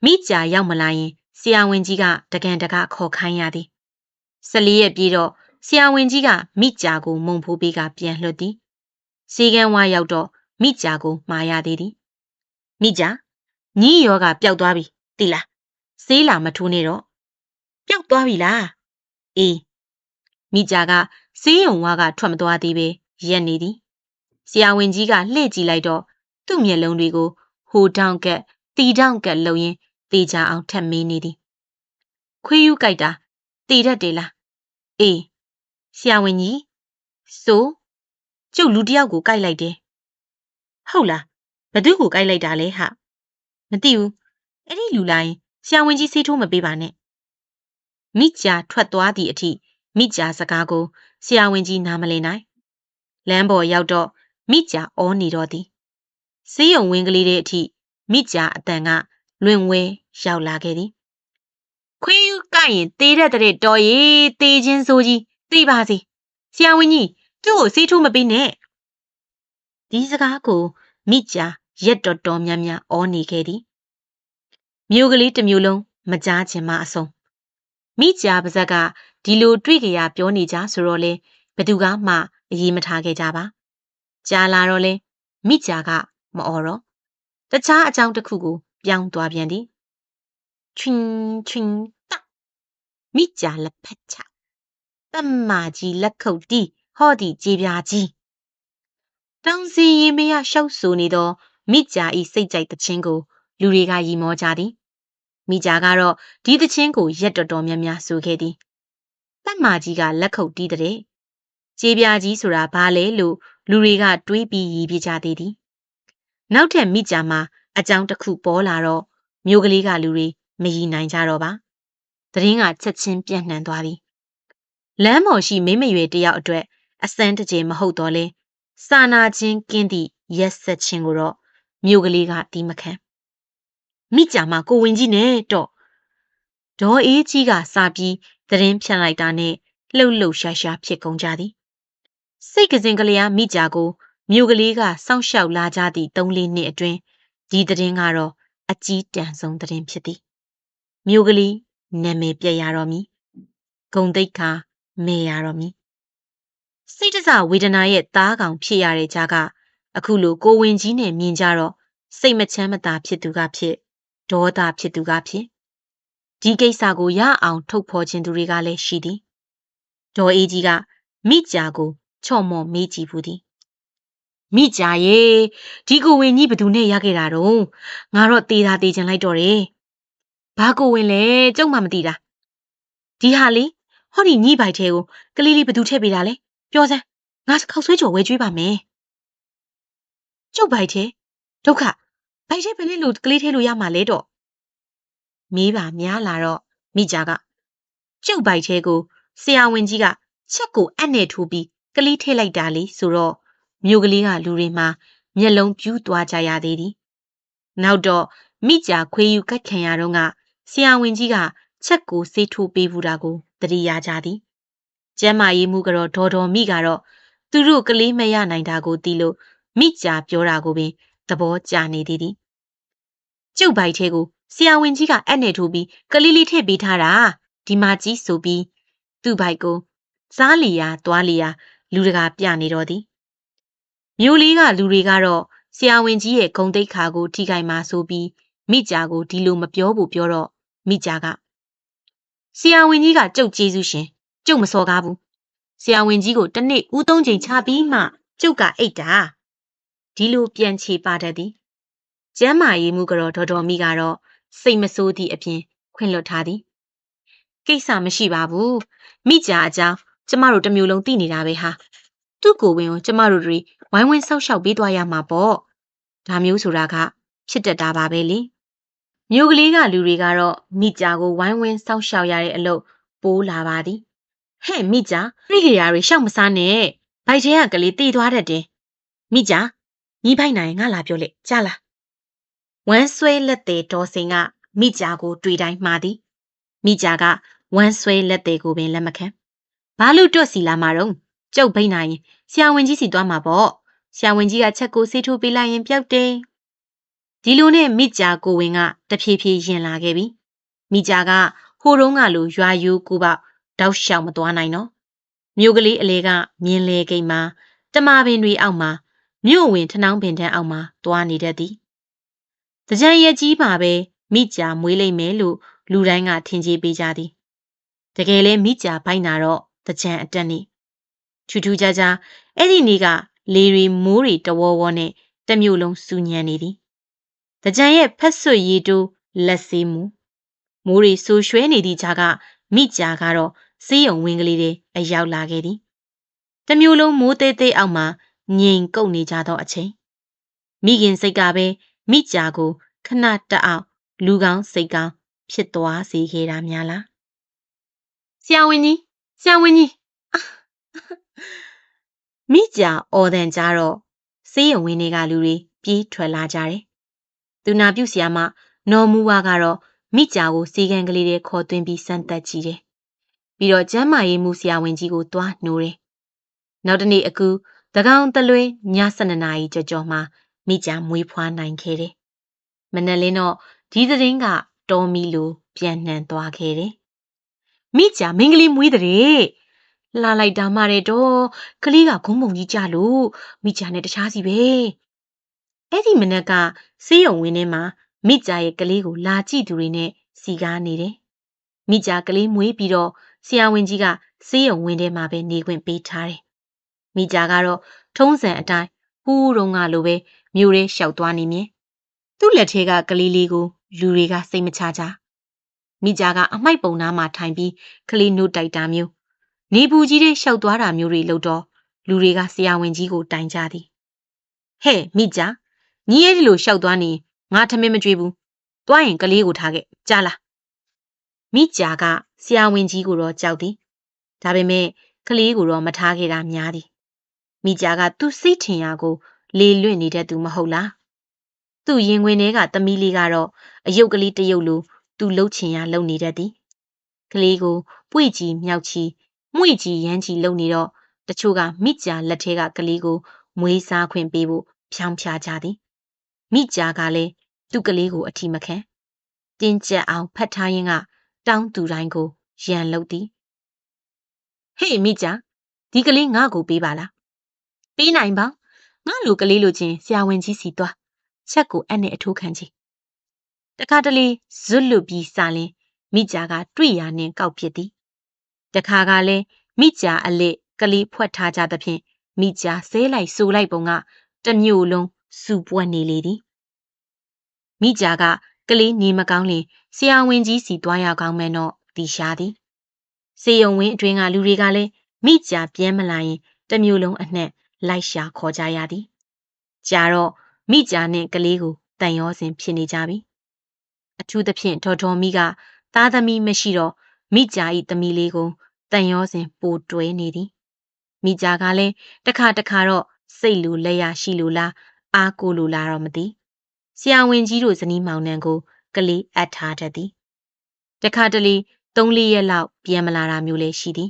မိကြာရောက်မလာရင်ဆရာဝန်ကြီးကတကန်တကခေါ်ခိုင်းရသည်14ရက်ပြည့်တော့ဆရာဝန်ကြီးကမိကြာကိုမုံဖိုးပေးကပြန်လွှတ်သည်စေကန်းဝါရောက်တော့မိကြာကိုမှာရသေးသည်မိကြာညီယောဂပျောက်သွားပြီသိလားဆေးလာမထိုးနေတော့ပျောက်သွားပြီလားအေးမိကြာကဆေးရုံဝါကထွက်မသွားသေးပဲရက်နေသည်ဆရာဝန်ကြီးကလှည့်ကြည့်လိုက်တော့သူ့မျက်လုံးတွေကိုဟိုတောင့်ကက်တီတောင့်ကက်လှုပ်ရင်းတေချာအောင်ထပ်မေးနေသည်ခွေးယူကြိုက်တာတေတတ်တယ်လားအေးဆရာဝန်ကြီးဆိုကျုပ်လူတယောက်ကိုကြိုက်လိုက်တယ်ဟုတ်လားဘသူကိုကြိုက်လိုက်တာလဲဟာမသိဘူးအဲ့ဒီလူလိုက်ဆရာဝန်ကြီးဆေးထိုးမပေးပါနဲ့မိကြာထွက်သွားသည့်အထိမိကြာစကားကိုဆရာဝန်ကြီးနားမလည်နိုင်လမ်းပေါ်ရောက်တော့မိကြာအောနေတော့သည်ဆေးရုံဝင်းကလေးတဲ့အထိမိကြာအတန်ကလွင်ဝဲရောက်လာခဲ့သည်ခွေးယူကြရင်တေးတဲ့တဲ့တော်ရီတေးချင်းဆိုကြီးသိပါစေဆရာဝန်ကြီးသူ့ကိုဆေးထိုးမပေးနဲ့ဒီစကားကိုမိကြာရက်တော်တော်များများအောနေခဲ့သည်မြို့ကလေးတစ်မြို့လုံးမကြားချင်မှအဆုံးမိကြာပါဇက်ကဒီလိုတွေ့ကြရပြောနေကြဆိုတော့လေဘသူကမှအရေးမထားခဲ့ကြပါကြာလာတော့လေမိကြာကမအော်တော့တခြားအကြောင်းတစ်ခုကိုပြောင်းသွားပြန်သည်ချွင်းချွင်းတမိကြာလက်ဖက်ချတမကြီးလက်ခုပ်တီးဟော့ဒီကြေးပြားကြီးတောင်စီရင်မရရှောက်ဆူနေသောမိကြာဤစိတ်ကြိုက်သချင်းကိုလူတွေကရီမောကြသည်မိကြာကတော့ဒီသချင်းကိုရက်တော်တော်များများဆိုခဲ့သည်တမကြီးကလက်ခုပ်တီးတဲ့ကြေးပြားကြီးဆိုတာဘာလဲလို့လူတွေကတွေးပြီးရီပြကြသေးသည်နောက်ထပ်မိကြာမှာအကြောင်းတစ်ခုပေါ်လာတော့မြို့ကလေးကလူတွေမရီနိုင်ကြတော့ပါသတင်းကချက်ချင်းပြန့်နှံ့သွားသည်လမ်းပေါ်ရှိမိမရွယ်တယောက်အတွက်အစမ်းတကြဲမဟုတ်တော့လဲစာနာချင်းကင်းသည့်ရက်ဆက်ချင်းကိုတော့မြို့ကလေးကတီးမခံမိကြာမှာကိုဝင်ကြီးနဲ့တော့ဒေါ်အေးကြီးကစာပြီးသတင်းဖြန့်လိုက်တာနဲ့လှုပ်လှုပ်ရှားရှားဖြစ်ကုန်ကြသည်စိတ်ကစင်ကလေးမိကြာကိုမြို့ကလေးကစောင့်ရှောက်လာကြသည့်3-4နှစ်အတွင်းဒီသတင်းကတော့အကြီးတန်းဆုံးသတင်းဖြစ်သည်မြို့ကလေးနာမည်ပြရတော့မည်ဂုံတိတ်ခါမဲရတော့မည်စိတ်တစဝေဒနာရဲ့သားကောင်ဖြစ်ရတဲ့ကြားကအခုလိုကိုဝင်ကြီးနဲ့မြင်ကြတော့စိတ်မချမ်းမသာဖြစ်သူကဖြစ်ဒေါသဖြစ်သူကဖြစ်ဒီကိစ္စကိုရအောင်ထုတ်ဖော်ခြင်းသူတွေကလည်းရှိသည်ဒေါ်အေးကြီးကမိကြာကိုချော့မော့မေးကြည့်ဘူးသည်မိကြာရဲ့ဒီကိုဝင်ကြီးဘသူနဲ့ရခဲ့တာတော့ငါတော့တေးတာတေးချင်လိုက်တော့တယ်ဘာကိုဝင်လဲကျုပ်မှမသိတာဒီဟာလေဟောဒီညီပိုက်ထဲကိုကလေးလေးဘသူထည့်ပေးတာလဲပြောစမ်းငါခောက်ဆွဲကြော်ဝဲကျွေးပါမယ်ကျုပ်ပိုက်ထဲဒုက္ခဘိုက်ထဲဘယ်နဲ့လို့ကလေးထဲလို့ရမှာလဲတော့မေးပါများလာတော့မိကြာကကျုပ်ပိုက်ထဲကိုဆရာဝန်ကြီးကချက်ကိုအပ်နဲ့ထိုးပြီးကလေးထည့်လိုက်တာလေဆိုတော့မြို့ကလေးကလူတွေမှာမျက်လုံးပြူးသွားကြရသေးသည်နောက်တော့မိကြာခွေးယူကတ်ခံရတော့ကဆရာဝန်ကြီးကချက်ကိုဆေးထိုးပေးဘူးတာကိုသတိရကြသည်ကျမ်းမာရေးမှုကတော့ဒေါ်တော်မိကတော့သူတို့ကလေးမရနိုင်တာကိုသိလို့မိကြာပြောတာကိုပင်သဘောကျနေသည်ကျုပ်ပိုက်ထဲကိုဆရာဝန်ကြီးကအပ်နဲ့ထိုးပြီးကလေးလေးထည့်ပေးထားတာဒီမှာကြည့်ဆိုပြီးသူ့ဘိုက်ကိုစားလီယာသွားလီယာလူတကာပြနေတော့သည်မျိုးလေးကလူတွေကတော့ဆရာဝန်ကြီးရဲ့ဂုံတိတ်ခါကိုထိခိုက်မှဆိုပြီးမိကြာကိုဒီလိုမပြောဘူးပြောတော့မိကြာကဆရာဝန်ကြီးကကျုပ်ကျေးဇူးရှင်ကျုပ်မစော်ကားဘူးဆရာဝန်ကြီးကိုတစ်နေ့ဦး3ချိန်ချပြီးမှကျုပ်ကအိတ်တာဒီလိုပြန်ချေပါတတ်သည်ကျမ်းမာရေးမှုကတော့ဒေါ်တော်မိကတော့စိတ်မဆိုးသည့်အပြင်ခွင့်လွှတ်ထားသည်ကိစ္စမရှိပါဘူးမိကြာအကြောင်းကျမတို့တစ်မျိုးလုံးသိနေတာပဲဟာသူ့ကိုယ်ဝင်ကိုကျမတို့တွေဝိုင်းဝန်းဆောက်ရှောက်ပေးသွားရမှာပေါ့ဒါမျိုးဆိုတာကဖြစ်တတ်တာပါပဲလေမြို့ကလေးကလူတွေကတော့မိကြာကိုဝိုင်းဝန်းဆောက်ရှောက်ရတဲ့အလုပ်ပိုးလာပါသည်ဟဲ့မိကြာပြိကြရာတွေရှောက်မစားနဲ့ဘိုက်ထဲကကလေးတေးသွားတတ်တယ်မိကြာ ညီဖိုက်နိုင်ငါလာပြောလေကြားလားဝမ်းဆွဲလက်သေးဒေါ်စိန်ကမိကြာကိုတွေ့တိုင်းမှားသည်မိကြာကဝမ်းဆွဲလက်သေးကိုပင်လက်မခံဘာလို့တွတ်စီလာမှာတော့ကျုပ်ဖိတ်နိုင်ရင်ဆရာဝန်ကြီးစီသွားမှာပေါ့ဆရာဝန်ကြီးကချက်ကိုဆေးထိုးပေးလိုက်ရင်ပျောက်တယ်ဒီလိုနဲ့မိကြာကိုဝင်ကတဖြည်းဖြည်းရင်လာခဲ့ပြီမိကြာကဟိုတုန်းကလိုရွာယူကိုပေါတောက်လျှောက်မသွားနိုင်တော့မြို့ကလေးအလေကမြင်းလေကိန်းမှာတမာပင်တွေအောက်မှာမြို့ဝင်ထနောင်းပင်တန်းအောက်မှာသွားနေတတ်သည်တကြံရဲ့ကြီးမှာပဲမိကြာမွေးလိမ့်မယ်လို့လူတိုင်းကထင်ကြေးပေးကြသည်တကယ်လဲမိကြာဘိုက်နာတော့တကြံအတက်နေထူးထူးခြားခြားအဲ့ဒီနေ့ကလေရီမိုးရီတဝေါဝေါနဲ့တမျိုးလုံးစူညံနေသည်တကြံရဲ့ဖက်ဆွရီတိုးလက်စေးမူမိုးရီဆူရွှဲနေသည့်ကြားကမိကြာကတော့စေးရုံဝင်းကလေးတဲ့အရောက်လာခဲ့သည်တမျိုးလုံးမိုးသေးသေးအောက်မှာငြိမ်ကုတ်နေကြသောအချိန်မိခင်စိတ်ကပဲမိကြာကိုခဏတက်အောင်လူကောင်းစိတ်ကောင်းဖြစ်သွားစေခဲ့တာများလားဆရာဝန်ကြီးမိကြာအော်တန်ကြတော့စေးရုံဝင်းတွေကလူတွေပြေးထွက်လာကြတယ်သူနာပြုဆရာမနော်မူဝါကတော့မိကြာကိုစီကံကလေးတွေခေါ်သွင်းပြီးစမ်းသပ်ကြည့်တယ်ပြီးတော့ကျမ်းမာရေးမှုဆရာဝန်ကြီးကိုတွားနှိုးတယ်နောက်တနေ့အခုသကောင်တလွဲည12နာရီကြော်မှမိကြာမွေးဖွားနိုင်ခဲ့တယ်မနက်လင်းတော့ဒီသတင်းကတော်မီလိုပြန်နှံသွားခဲ့တယ်မိကြာမင်းကလေးမွေးတဲ့လှလိုက်တာမှတဲ့တော့ကလေးကဂုံးပုံကြီးကြလို့မိကြာနဲ့တခြားစီပဲအဲ့ဒီမနက်ကစေးရုံဝင်းထဲမှာမိကြာရဲ့ကလေးကိုလာကြည့်သူတွေနဲ့စီကားနေတယ်မိကြာကလေးမွေးပြီးတော့ဆရာဝန်ကြီးကစေးရုံဝင်းထဲမှာပဲနေခွင့်ပေးထားတယ်မိကြာကတော့ထုံးစံအတိုင်းဟူးတုံးကလိုပဲမြို့ထဲရှောက်သွားနေမြင်သူ့လက်ထဲကကလေးလေးကိုလူတွေကစိတ်မချကြမိကြာကအမိုက်ပုံနားမှာထိုင်ပြီးကလေးနှုတ်တိုက်တာမျိုးနေဘူးကြီးတွေရှောက်သွားတာမျိုးတွေလုပ်တော့လူတွေကဆရာဝန်ကြီးကိုတိုင်ကြသည်ဟဲ့မိကြာညီရဲ့ဒီလိုရှောက်သွားနေငါထမင်းမကြွေးဘူးတွားရင်ကလေးကိုထားခဲ့ကြားလားမိကြာကဆရာဝန်ကြီးကိုတော့ကြောက်သည်ဒါပေမဲ့ကလေးကိုတော့မထားခဲ့တာများသည်မိကြာကသူ့စိတ်ထင်ရာကိုလေလွင့်နေတဲ့သူမဟုတ်လားသူ့ရင်ခွင်ထဲကသမီးလေးကတော့အယုတ်ကလေးတယုတ်လိုသူ့လှုပ်ချင်ရလှုပ်နေတတ်သည်ကလေးကိုပွေ့ကြီးမြောက်ချီမှု့ကြီးရမ်းချီလှုပ်နေတော့တချို့ကမိကြာလက်ထဲကကလေးကိုမွေးစားခွင့်ပေးဖို့ဖြောင်းဖြားကြသည်မိကြာကလည်းသူ့ကလေးကိုအထီးမခံတင်းကျပ်အောင်ဖတ်ထားရင်းကတောင်းသူတိုင်းကိုရန်လုပ်သည်ဟေးမိကြာဒီကလေးငါ့ကိုပေးပါလားပေးနိုင်ပါငါ့လူကလေးလိုချင်းဆရာဝန်ကြီးစီသွားချက်ကိုအနဲ့အထိုးခံချီတခါတလေဇွတ်လွတ်ပြီးစာလင်းမိကြာကတွေ့ရနှင့်ကောက်ဖြစ်သည်တခါကလည်းမိကြာအလက်ကလေးဖွက်ထားကြသဖြင့်မိကြာဆဲလိုက်ဆိုလိုက်ပုံကတမျိုးလုံးစူပွက်နေလေသည်မိကြာကကလေးနေမကောင်းလင်ဆရာဝန်ကြီးစီသွားရကောင်းမယ်တော့တီရှားသည်စေယုံဝင်းအတွင်းကလူတွေကလည်းမိကြာပြန်မလာရင်တမျိုးလုံးအနှံ့လိုက်ရှာခေါ်ကြရသည်ကြာတော့မိကြာနဲ့ကလေးကိုတန်ရောစဉ်ဖြစ်နေကြပြီအထူးသဖြင့်ဒေါ်တော်မိကသားသမီးမရှိတော့မိကြာဤသမီးလေးကိုတန်ရောစဉ်ပိုတွဲနေသည်မိကြာကလည်းတခါတော့စိတ်လူလက်ရရှိလို့လားအားကိုလို့လားတော့မသိဆရာဝန်ကြီးတို့ဇနီးမောင်နှံကိုကလေးအပ်ထားတတ်သည်တခါတလေ3-4 ရက်လောက်ပြန်မလာတာမျိုးလည်းရှိသည်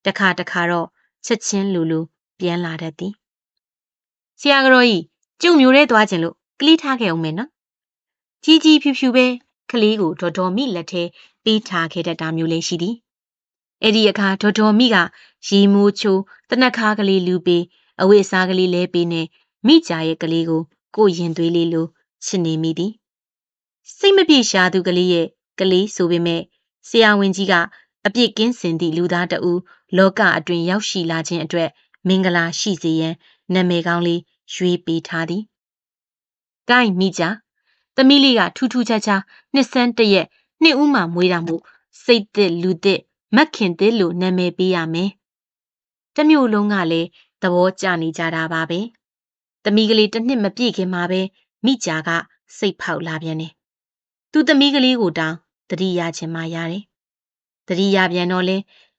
တခါတော့ချက်ချင်းလူပြန်လာတတ်သည်ဆရာကတော်ကြီးကျုံမျိုးထဲသွားခြင်းလို့ကလေးထားခဲ့အောင်မယ်နော်ကြီးကြီးဖြူဖြူပဲကလေးကိုဒေါ်တော်မိလက်ထဲပေးထားခဲ့တတ်တာမျိုးလည်းရှိသည်အဲ့ဒီအခါဒေါ်တော်မိကရေမိုးချိုးတနက်ခါကလေးလူပေးအဝိစားကလေးလဲပေးနဲ့မိကြာရဲ့ကလေးကိုရင်သွေးလေးလိုချစ်နေမိသည်စိတ်မပြေရှားသူကလေးရဲ့ကလေးဆိုပေမဲ့ဆရာဝန်ကြီးကအပြစ်ကင်းစင်သည့်လူသားတဦးလောကအတွင်းရောက်ရှိလာခြင်းအတွက်မင်္ဂလာရှိစေရန်နာမည်ကောင်းလေးရွေးပေးထားသည်။ကိုင်းမိကြာသမီးလေးကထူးထူးခြားခြားနှစ်ဆန်းတရက်နှစ်ဦးမှမွေးတာမို့စိတ်သစ်လူသစ်မက်ခင်သစ်လို့နာမည်ပေးရမယ်။တမျိုးလုံးကလည်းသဘောကျနေကြတာပါပဲ။သမီးကလေးတစ်နှစ်မပြည့်ခင်မှာပဲမိကြာကစိတ်ဖောက်လာပြန်တယ်။သူသမီးကလေးကိုတောင်တတိယချင်းမှရတယ်။တတိယပြန်တော့လဲ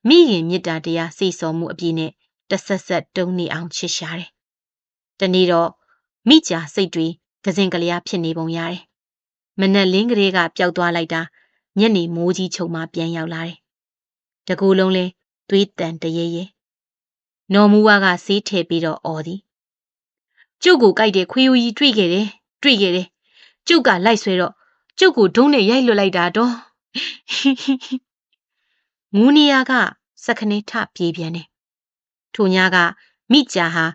မိခင်မြစ်တာတရားစိတ်ဆော်မှုအပြည့်နဲ့တဆက်ဆက်တုံးနေအောင်ချစ်ရှာတယ်။တနေ့တော့ မိကြာစိတ်တွေကစင်ကလျားဖြစ်နေပုံရတယ်။မနက်လင်းကလေးကပျောက်သွားလိုက်တာညနေမိုးကြီးချုံမှပြန်ရောက်လာတယ်။တကူလုံးလဲသွေးတန်တရေရဲ။နော်မူဝါကဆေးထည့်ပြီးတော့အော်သည်။ကျုပ်ကိုကြိုက်တဲ့ခွေးဦးကြီးတွေ့ခဲ့တယ်။ကျုပ်ကလိုက်ဆွဲတော့ကျုပ်ကိုဒုံးနဲ့ရိုက်လွတ်လိုက်တာတော့ငူနီယာကစက္ခနေထပြေးပြန်တယ်။ထိုညကမိကြာဟာ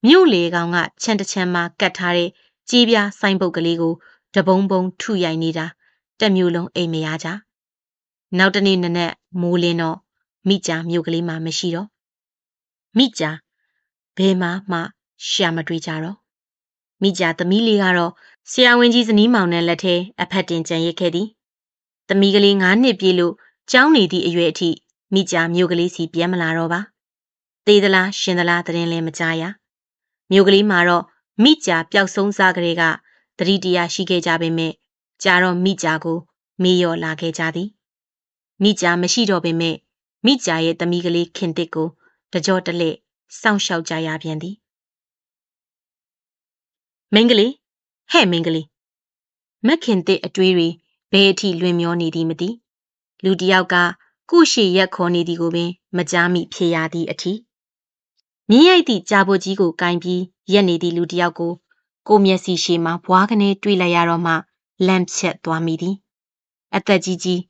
မြို့လေကောင်ကခြံတစ်ခြံမှာကတ်ထားတဲ့ကြေးပြားဆိုင်ပုတ်ကလေးကိုတပုံပုံထုရိုက်နေတာတက်မျိုးလုံးအိမ်မရကြ။နောက်တနေ့နနက်မိုးလင်းတော့မိကြာမြို့ကလေးမှာမရှိတော့မိကြာဘယ်မှရှာမတွေ့ကြတော့မိကြာသမီးလေးကတော့ဆရာဝန်ကြီးဇနီးမောင်နဲ့လက်ထဲအဖက်တင်ကြံရစ်ခဲ့သည်။သမီးကလေး9နှစ်ပြည့်လို့ကျောင်းနေသည့်အရွယ်အထိမိကြာမြို့ကလေးစီပြန်မလာတော့ပါ။သေသလားရှင်သလားသတင်းလည်းမကြားရ။မြို့ကလေးမှာတော့မိကြာပျောက်ဆုံးစားကလေးကသတိတရားရှိခဲ့ကြပေမဲ့ကြာတော့မိကြာကိုမေးရော်လာခဲ့ကြသည်။မိကြာမရှိတော့ပေမဲ့မိကြာရဲ့သမီးကလေးခင်တစ်ကိုတကြောတလက်စောင့်ရှောက်ကြရပြန်သည်။မင်းကလေးဟဲ့မင်းကလေးမက်ခင်တစ်အတွေးတွေဘယ်အထိလွင်မျောနေသည်မသိလူတယောက်ကကိုရှိရက်ခေါ်နေသည်ကိုပင်မကြားမိဖြစ်ရသည့်အထိမြင်းရိုက်သည့်ကြာပွကြီးကိုကင်ပြီးရက်နေသည့်လူတယောက်ကိုမျက်စိရှိမှဘွားကနေတွေးလိုက်ရတော့မှလန့်ချက်သွားမိသည်အသက်ကြီး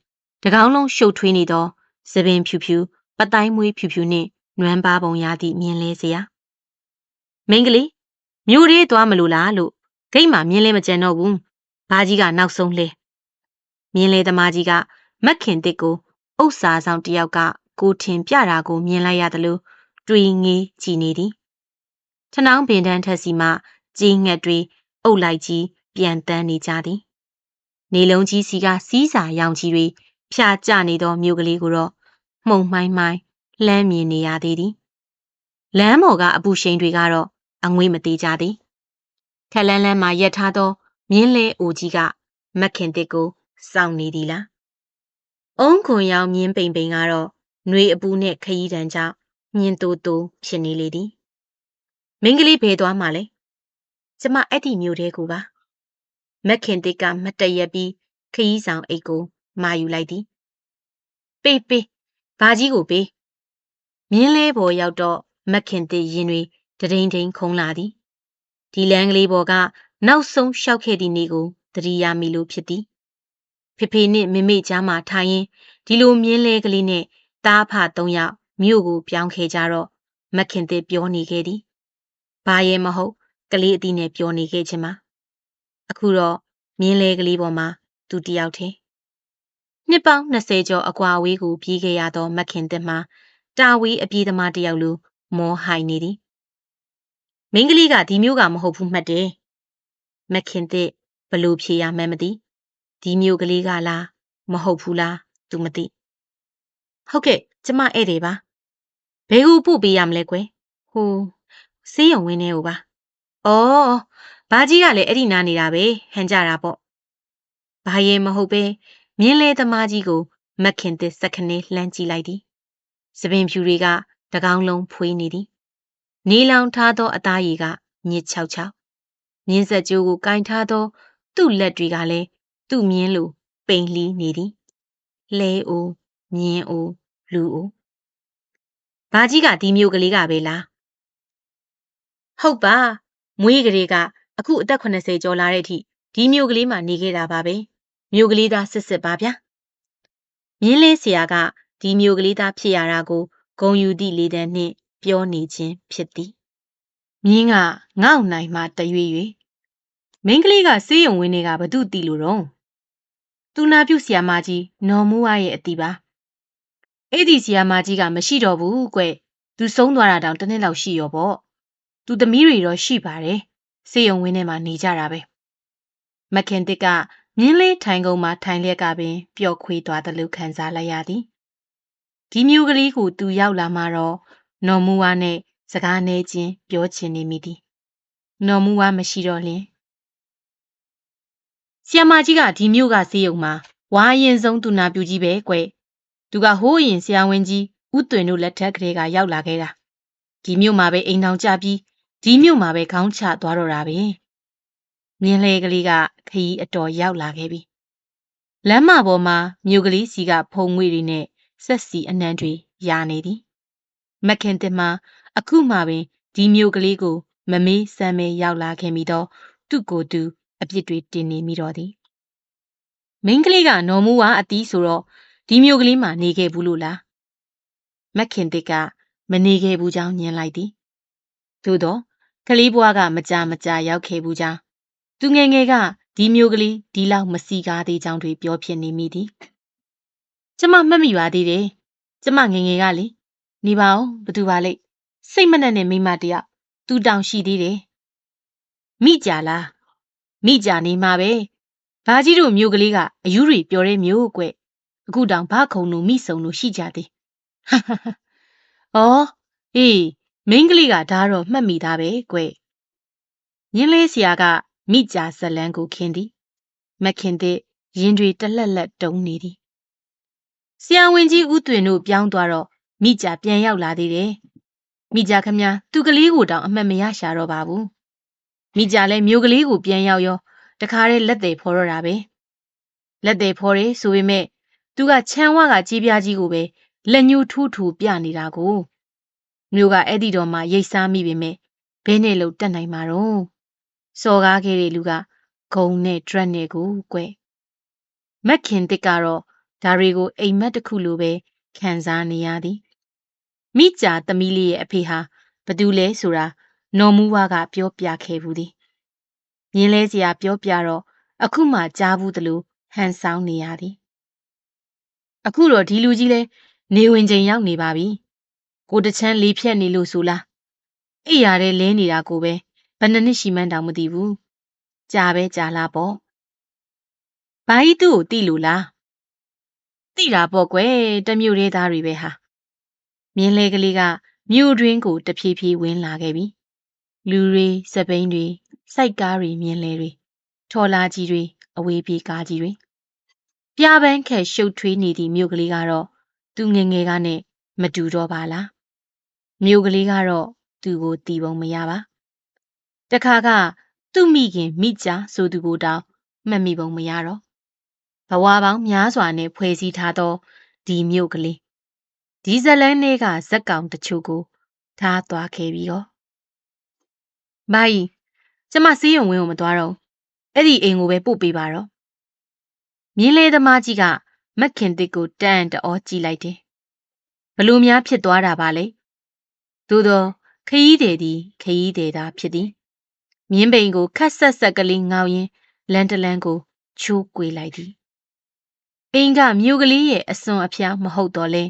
တကောင်းလုံးရှုပ်ထွေးနေသောသပင်ဖြူဖြူပတိုင်းမွေးဖြူဖြူနှင့်နွမ်းပါပုံရသည့်မြင်းလဲစရာမင်းကလေးမြို့ရေးသွားမလို့လားလို့ဂိတ်မှာမြင်းလဲမကြံတော့ဘူးဘာကြီးကနောက်ဆုံးလဲမြင်းလဲသမားကြီးကမက်ခင်တစ်ကိုဥစ္စာဆောင်တယောက်ကကိုထင်ပြတာကိုမြင်လိုက်ရသလိုတွေးငေးကြည်နေသည်ထနောင်းပင်တန်းထက်စီမှကြီးငှက်တွေအုပ်လိုက်ကြီးပြန်တန်းနေကြသည်နေလုံးကြီးစီကစီးစာရောင်ကြီးတွေဖြာကျနေသောမြို့ကလေးကိုတော့မှုန်မှိုင်းလှမ်းမြင်နေရသေးသည်လမ်းပေါ်ကအပူရှိန်တွေကတော့အငွေ့မသေးကြသည်ထက်လန်းလန်းမှာရက်ထားသောမြင်းလဲအိုကြီးကမက်ခင်တစ်ကိုစောင့်နေသည်လားအုံးခွန်ရောင်မြင်းပိန်ကတော့ຫນွေအပူနဲ့ခရီးတန်ကြောင့်မြင်းတိုးဖြစ်နေလေသည်မင်းကလေးဘယ်သွားမှလဲကျမအဲ့ဒီမြို့ထဲကိုပါမက်ခင်တစ်ကမတ်တရက်ပြီးခရီးဆောင်အိတ်ကိုမာယူလိုက်သည်ပေးဘာကြီးကိုပေးမြင်းလဲပေါ်ရောက်တော့မက်ခင်တစ်ရင်တွေတဒိန်ခုံးလာသည်ဒီလမ်းကလေးပေါ်ကနောက်ဆုံးလျှောက်ခဲ့သည့်နေ့ကိုသတိရမိလို့ဖြစ်သည်ဖေနှင့်မေကြားမှာထိုင်ရင်ဒီလိုမြင်းလဲကလေးနဲ့တားဖ3ယောက်မြို့ကိုပြောင်းခဲ့ကြတော့မက်ခင်တစ်ပြောနေခဲ့သည်ဘာရဲမဟုတ်ကလေးအသီးနဲ့ပြောနေခဲ့ခြင်းမှာအခုတော့မြင်းလဲကလေးပေါ်မှာသူတယောက်တည်းနှစ်ပေါင်း20ကျော်အကွာအဝေးကိုပြေးခဲ့ရသောမက်ခင်တစ်မှာတာဝေးအပြေးသမားတယောက်လိုမောဟိုင်နေသည်မင်းကလေးကဒီမျိုးကမဟုတ်ဘူးမှတ်တယ်မက်ခင်တစ်ဘလို့ဖြေရမှန်းမသိဒီမျိုးကလေးကလားမဟုတ်ဘူးလားသူမသိဟုတ်ကဲ့ကျမဧည့်သည်ပါဘယ်ကိုပို့ပေးရမလဲကွယ်ဟိုဆေးရုံဝင်းထဲကိုပါအော်ဘာကြီးကလည်းအဲ့ဒီနားနေတာပဲဟန်ကြတာပေါ့ဘာရဲမဟုတ်ပဲမြင်းလဲသမားကြီးကိုမက်ခင်တစ်စက္ခနေလှမ်းကြည့်လိုက်သည်သပင်ဖြူတွေကတကောင်းလုံးဖွေးနေသည်နေလောင်ထားသောအသားရည်ကညစ်ချောက်မြင်းဆက်ကြိုးကိုကင်ထားသောသူ့လက်တွေကလည်းသူ့မြင်းလိုပိန်လှီးနေသည်လဲအိုမြင်းအိုလူအိုဘာကြီးကဒီမျိုးကလေးကပဲလားဟုတ်ပါမွေးကလေးကအခုအသက်80ကျော်လာတဲ့အထိဒီမျိုးကလေးမှနေခဲ့တာပါပဲမျိုးကလေးသားစစ်ပါဗျာမြင်းလေးဆရာကဒီမျိုးကလေးသားဖြစ်ရတာကိုဂုံယူသည့်လေတံနှင့်ပြောနေခြင်းဖြစ်သည်မြင်းကငေါ့နိုင်မှတရွေ့မင်းကလေးကဆေးရုံဝင်းတွေကဘသူတီလို့တော့သူနာပြုဆရာမကြီးနော်မူဝါရဲ့အတီပါအဲ့ဒီဆရာမကြီးကမရှိတော့ဘူးကွသူဆုံးသွားတာတောင်တစ်နှစ်လောက်ရှိရောပေါ့သူသမီးတွေတော့ရှိပါတယ်ဆေးရုံဝင်းထဲမှာနေကြတာပဲမက်ခင်တစ်ကမြင်းလေးထိုင်ကုန်မှာထိုင်လျက်ကပင်ပျော့ခွေးသွားသလိုခံစားလိုက်ရသည်ဒီမျိုးကလေးကိုသူရောက်လာမှတော့နော်မူဝါနဲ့စကားနေချင်းပြောချင်နေမိသည်နော်မူဝါမရှိတော့လျင်ဆီယမကြီးကဒီမျိုးကဆေးရုံမှာဝါရင်ဆုံးသူနာပြူကြီးပဲကွသူကဟိုးရင်ဆရာဝန်ကြီးဦးသွင်တို့လက်ထက်ကလေးကရောက်လာခဲ့တာဒီမျိုးမှာပဲအိမ်ထောင်ကြပြီးဒီမျိုးမှာပဲခေါင်းချသွားတော့တာပဲ မြင်းလဲကလေးကခရီးအတော်ရောက်လာခဲ့ပြီလမ်းမပေါ်မှာမြို့ကလေးစီကဖုံငွေတွေနဲ့ဆက်စီအနှံတွေရာနေသည်မက်ခင်တစ်မှာအခုမှပင်ဒီမြို့ကလေးကိုမမေးစမ်းမဲရောက်လာခဲ့မိတော့သူ့ကိုယ်သူအပြစ်တွေတင်နေမိတော့သည်မိန်းကလေးကနော်မူဝါအတီးဆိုတော့ဒီမြို့ကလေးမှာနေခဲ့ဘူးလို့လားမက်ခင်တစ်ကမနေခဲ့ဘူးကြောင်းညင်လိုက်သည်သို့တော့ကလေးဘွားကမကြရောက်ခဲ့ဘူးကြောင်းသူငယ်ငယ်ကဒီမျိုးကလေးဒီလောက်မစီကားသေးကြောင်းတွေပြောဖြစ်နေမိသည်ကျမမှတ်မိပါသေးတယ်ကျမငယ်ငယ်ကလေနေပါဦးဘသူပါလိမ့်စိတ်မနှက်နဲ့မိမတယောက်သူတောင်ရှိသေးတယ်မိကြလားမိကြနေမှာပဲဘာကြီးတို့မျိုးကလေးကအယူတွေပျော်တဲ့မျိုးကွအခုတောင်ဘာခုံလို့မိဆုံလို့ရှိကြသေးဩအေးမိန်းကလေးကဒါတော့မှတ်မိသားပဲကွညင်းလေးဆရာကမိကြဇလန်းကိုခင်းသည်မခင်တဲ့ရင်တွေတလက်လက်တုံးနေသည်ဆရာဝန်ကြီးဦးသွင်တို့ပြောင်းသွားတော့မိကြပြန်ရောက်လာသေးတယ်မိကြခမညာသူကလေးကိုတောင်အမှတ်မရရှာတော့ပါဘူးမိကြလည်းမျိုးကလေးကိုပြန်ရောက်ရောတခါတည်းလက်သေးဖော်တော့တာပဲလက်သေးဖော်တယ်ဆိုပေမဲ့သူကချမ်းဝါကကြီးပြားကြီးကိုပဲလက်ညှိုးထိုးထိုးပြနေတာကိုမျိုးကအဲ့ဒီတော့မှရိတ်စားမိပေမဲ့ဘဲနဲ့လို့တက်နိုင်မှာတော့စော်ကားခဲ့တဲ့လူကဂုံနဲ့ဒရက်နဲ့ကိုကွမက်ခင်တစ်ကတော့ဒါတွေကိုအိမ်မက်တစ်ခုလိုပဲခံစားနေရသည်မိကြသမီးလေးရဲ့အဖေဟာဘသူလဲဆိုတာနော်မူဝါကပြောပြခဲ့ဘူးသည်မြင်းလဲစရာပြောပြတော့အခုမှကြားဘူးသလိုဟန်ဆောင်နေရသည်အခုတော့ဒီလူကြီးလဲနေဝင်ချိန်ရောက်နေပါပြီကိုတချမ်းလေးဖြတ်နေလို့ဆိုလားအိယာတဲ့လဲနေတာကိုပဲဘယ်နှစ်နှစ်ရှိမှန်းတောင်မသိဘူးကြာပဲကြာလာပေါ့ဘာကြီးသူ့ကိုတိလို့လားတိတာပေါ့ကွယ်တမျိုးသေးသားတွေပဲဟာမြင်းလဲကလေးကမြို့တွင်းကိုတဖြည်းဖြည်းဝင်လာခဲ့ပြီလူတွေစပိန်တွေစိုက်ကားတွေမြင်းလဲတွေထော်လာကြီးတွေအဝေးပြေးကားကြီးတွေပြပန်းခက်ရှုပ်ထွေးနေသည့်မြို့ကလေးကတော့သူငယ်ငယ်ကနဲ့မတူတော့ပါလားမြို့ကလေးကတော့သူ့ကိုတီးပုံမရပါတခါကသူ့မိခင်မိကြဆိုသူကိုတောင်မှတ်မိပုံမရတော့ဘဝပေါင်းများစွာနဲ့ဖွဲ့စည်းထားသောဒီမြို့ကလေးဒီဇလန်းတွေကဇက်ကောင်တချို့ကိုထားသွားခဲ့ပြီးတော့ဘာကြီးကျမစေးရုံဝင်းကိုမသွားတော့အဲ့ဒီအိမ်ကိုပဲပို့ပေးပါတော့မြင်းလေးသမားကြီးကမက်ခင်တစ်ကိုတန်းတောကြည့်လိုက်တယ်ဘလို့များဖြစ်သွားတာပါလဲသို့တော့ခရီးတယ်သည်ခရီးတယ်သာဖြစ်သည်မြင်းပိန်ကိုခက်ဆက်ဆက်ကလေးငောက်ရင်းလန်တလန်းကိုချိုးကွေလိုက်သည်အိမ်ကမြို့ကလေးရဲ့အစွန်အဖျားမဟုတ်တော့လဲ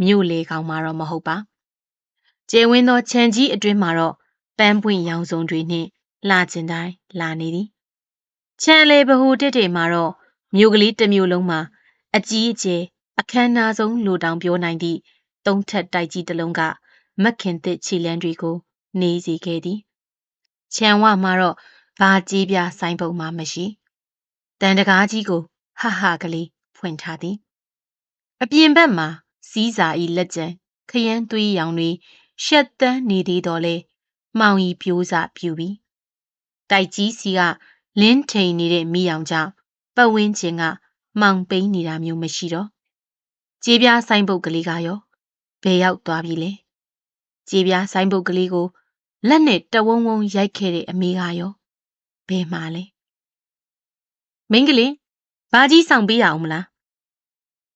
မြို့လေကောင်မှာတော့မဟုတ်ပါကျဲဝင်းသောခြံကြီးအတွင်းမှာတော့ပန်းပွင့်ရောင်စုံတွေနှင့်လှကျင်တိုင်းလာနေသည်ခြံလေဘဟုတက်တဲ့မှာတော့မြို့ကလေးတစ်မြို့လုံးမှာအကြီးအကျယ်အခမ်းအနားဆုံးလိုတောင်ပြောနိုင်သည့်သုံးထပ်တိုက်ကြီးတစ်လုံးကမက်ခင်တစ်ခြေလမ်းတွေကိုနေစီခဲ့သည်ခြံဝမှာတော့ဘာကြီးပြဆိုင်ပုံမှမရှိတန်တကားကြီးကိုဟဟကလေးဖွင့်ထားသည်အပြင်ဘက်မှာစီးစာဤလက်ကျန်ခရမ်းသွေးရောင်တွေရှက်တန်းနေသေးတော့လေမှောင်ဤပြိုးစပြူပြီးတိုက်ကြီးစီကလင်းထိန်နေတဲ့မိအောင်ကြောင့်ပတ်ဝန်းကျင်ကမှောင်ပိန်းနေတာမျိုးမရှိတော့ကြေးပြားဆိုင်ပုတ်ကလေးကရောဘယ်ရောက်သွားပြီလဲကြေးပြားဆိုင်ပုတ်ကလေးကိုလက်နဲ့တဝုံဝုံရိုက်ခဲ့တဲ့အမေကရောဘယ်မှာလဲမိန်းကလေးဘာကြီးဆောင်ပေးရအောင်မလား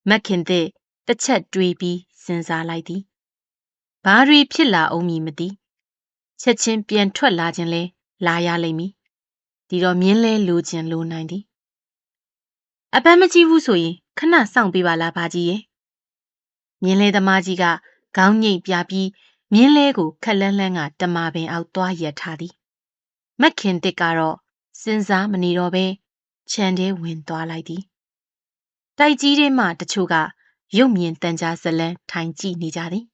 မက်ခင်တဲ့တစ်ချက်တွေးပြီးစဉ်းစားလိုက်သည်ဘာတွေဖြစ်လာအောင်မသိချက်ချင်းပြန်ထွက်လာခြင်းလဲလာရလိမ့်မည်ဒီတော့မြင်းလဲလိုခြင်းလိုနိုင်သည်အပန်းမကြီးဘူးဆိုရင်ခဏစောင့်ပေးပါလားဘာကြီးရဲ့မြင်းလဲသမားကြီးကခေါင်းငိတ်ပြပြီးမြင်းလဲကိုခက်လန်းလန်းကတမာပင်အောက်သွားရက်ထားသည်မက်ခင်တစ်ကတော့စဉ်းစားမနေတော့ပဲခြံထဲဝင်သွားလိုက်သည်တိုက်ကြီးထဲမှတချို့ကရုပ်မြင်တန်ကြားဇလန်းထိုင်ကြည့်နေကြသည်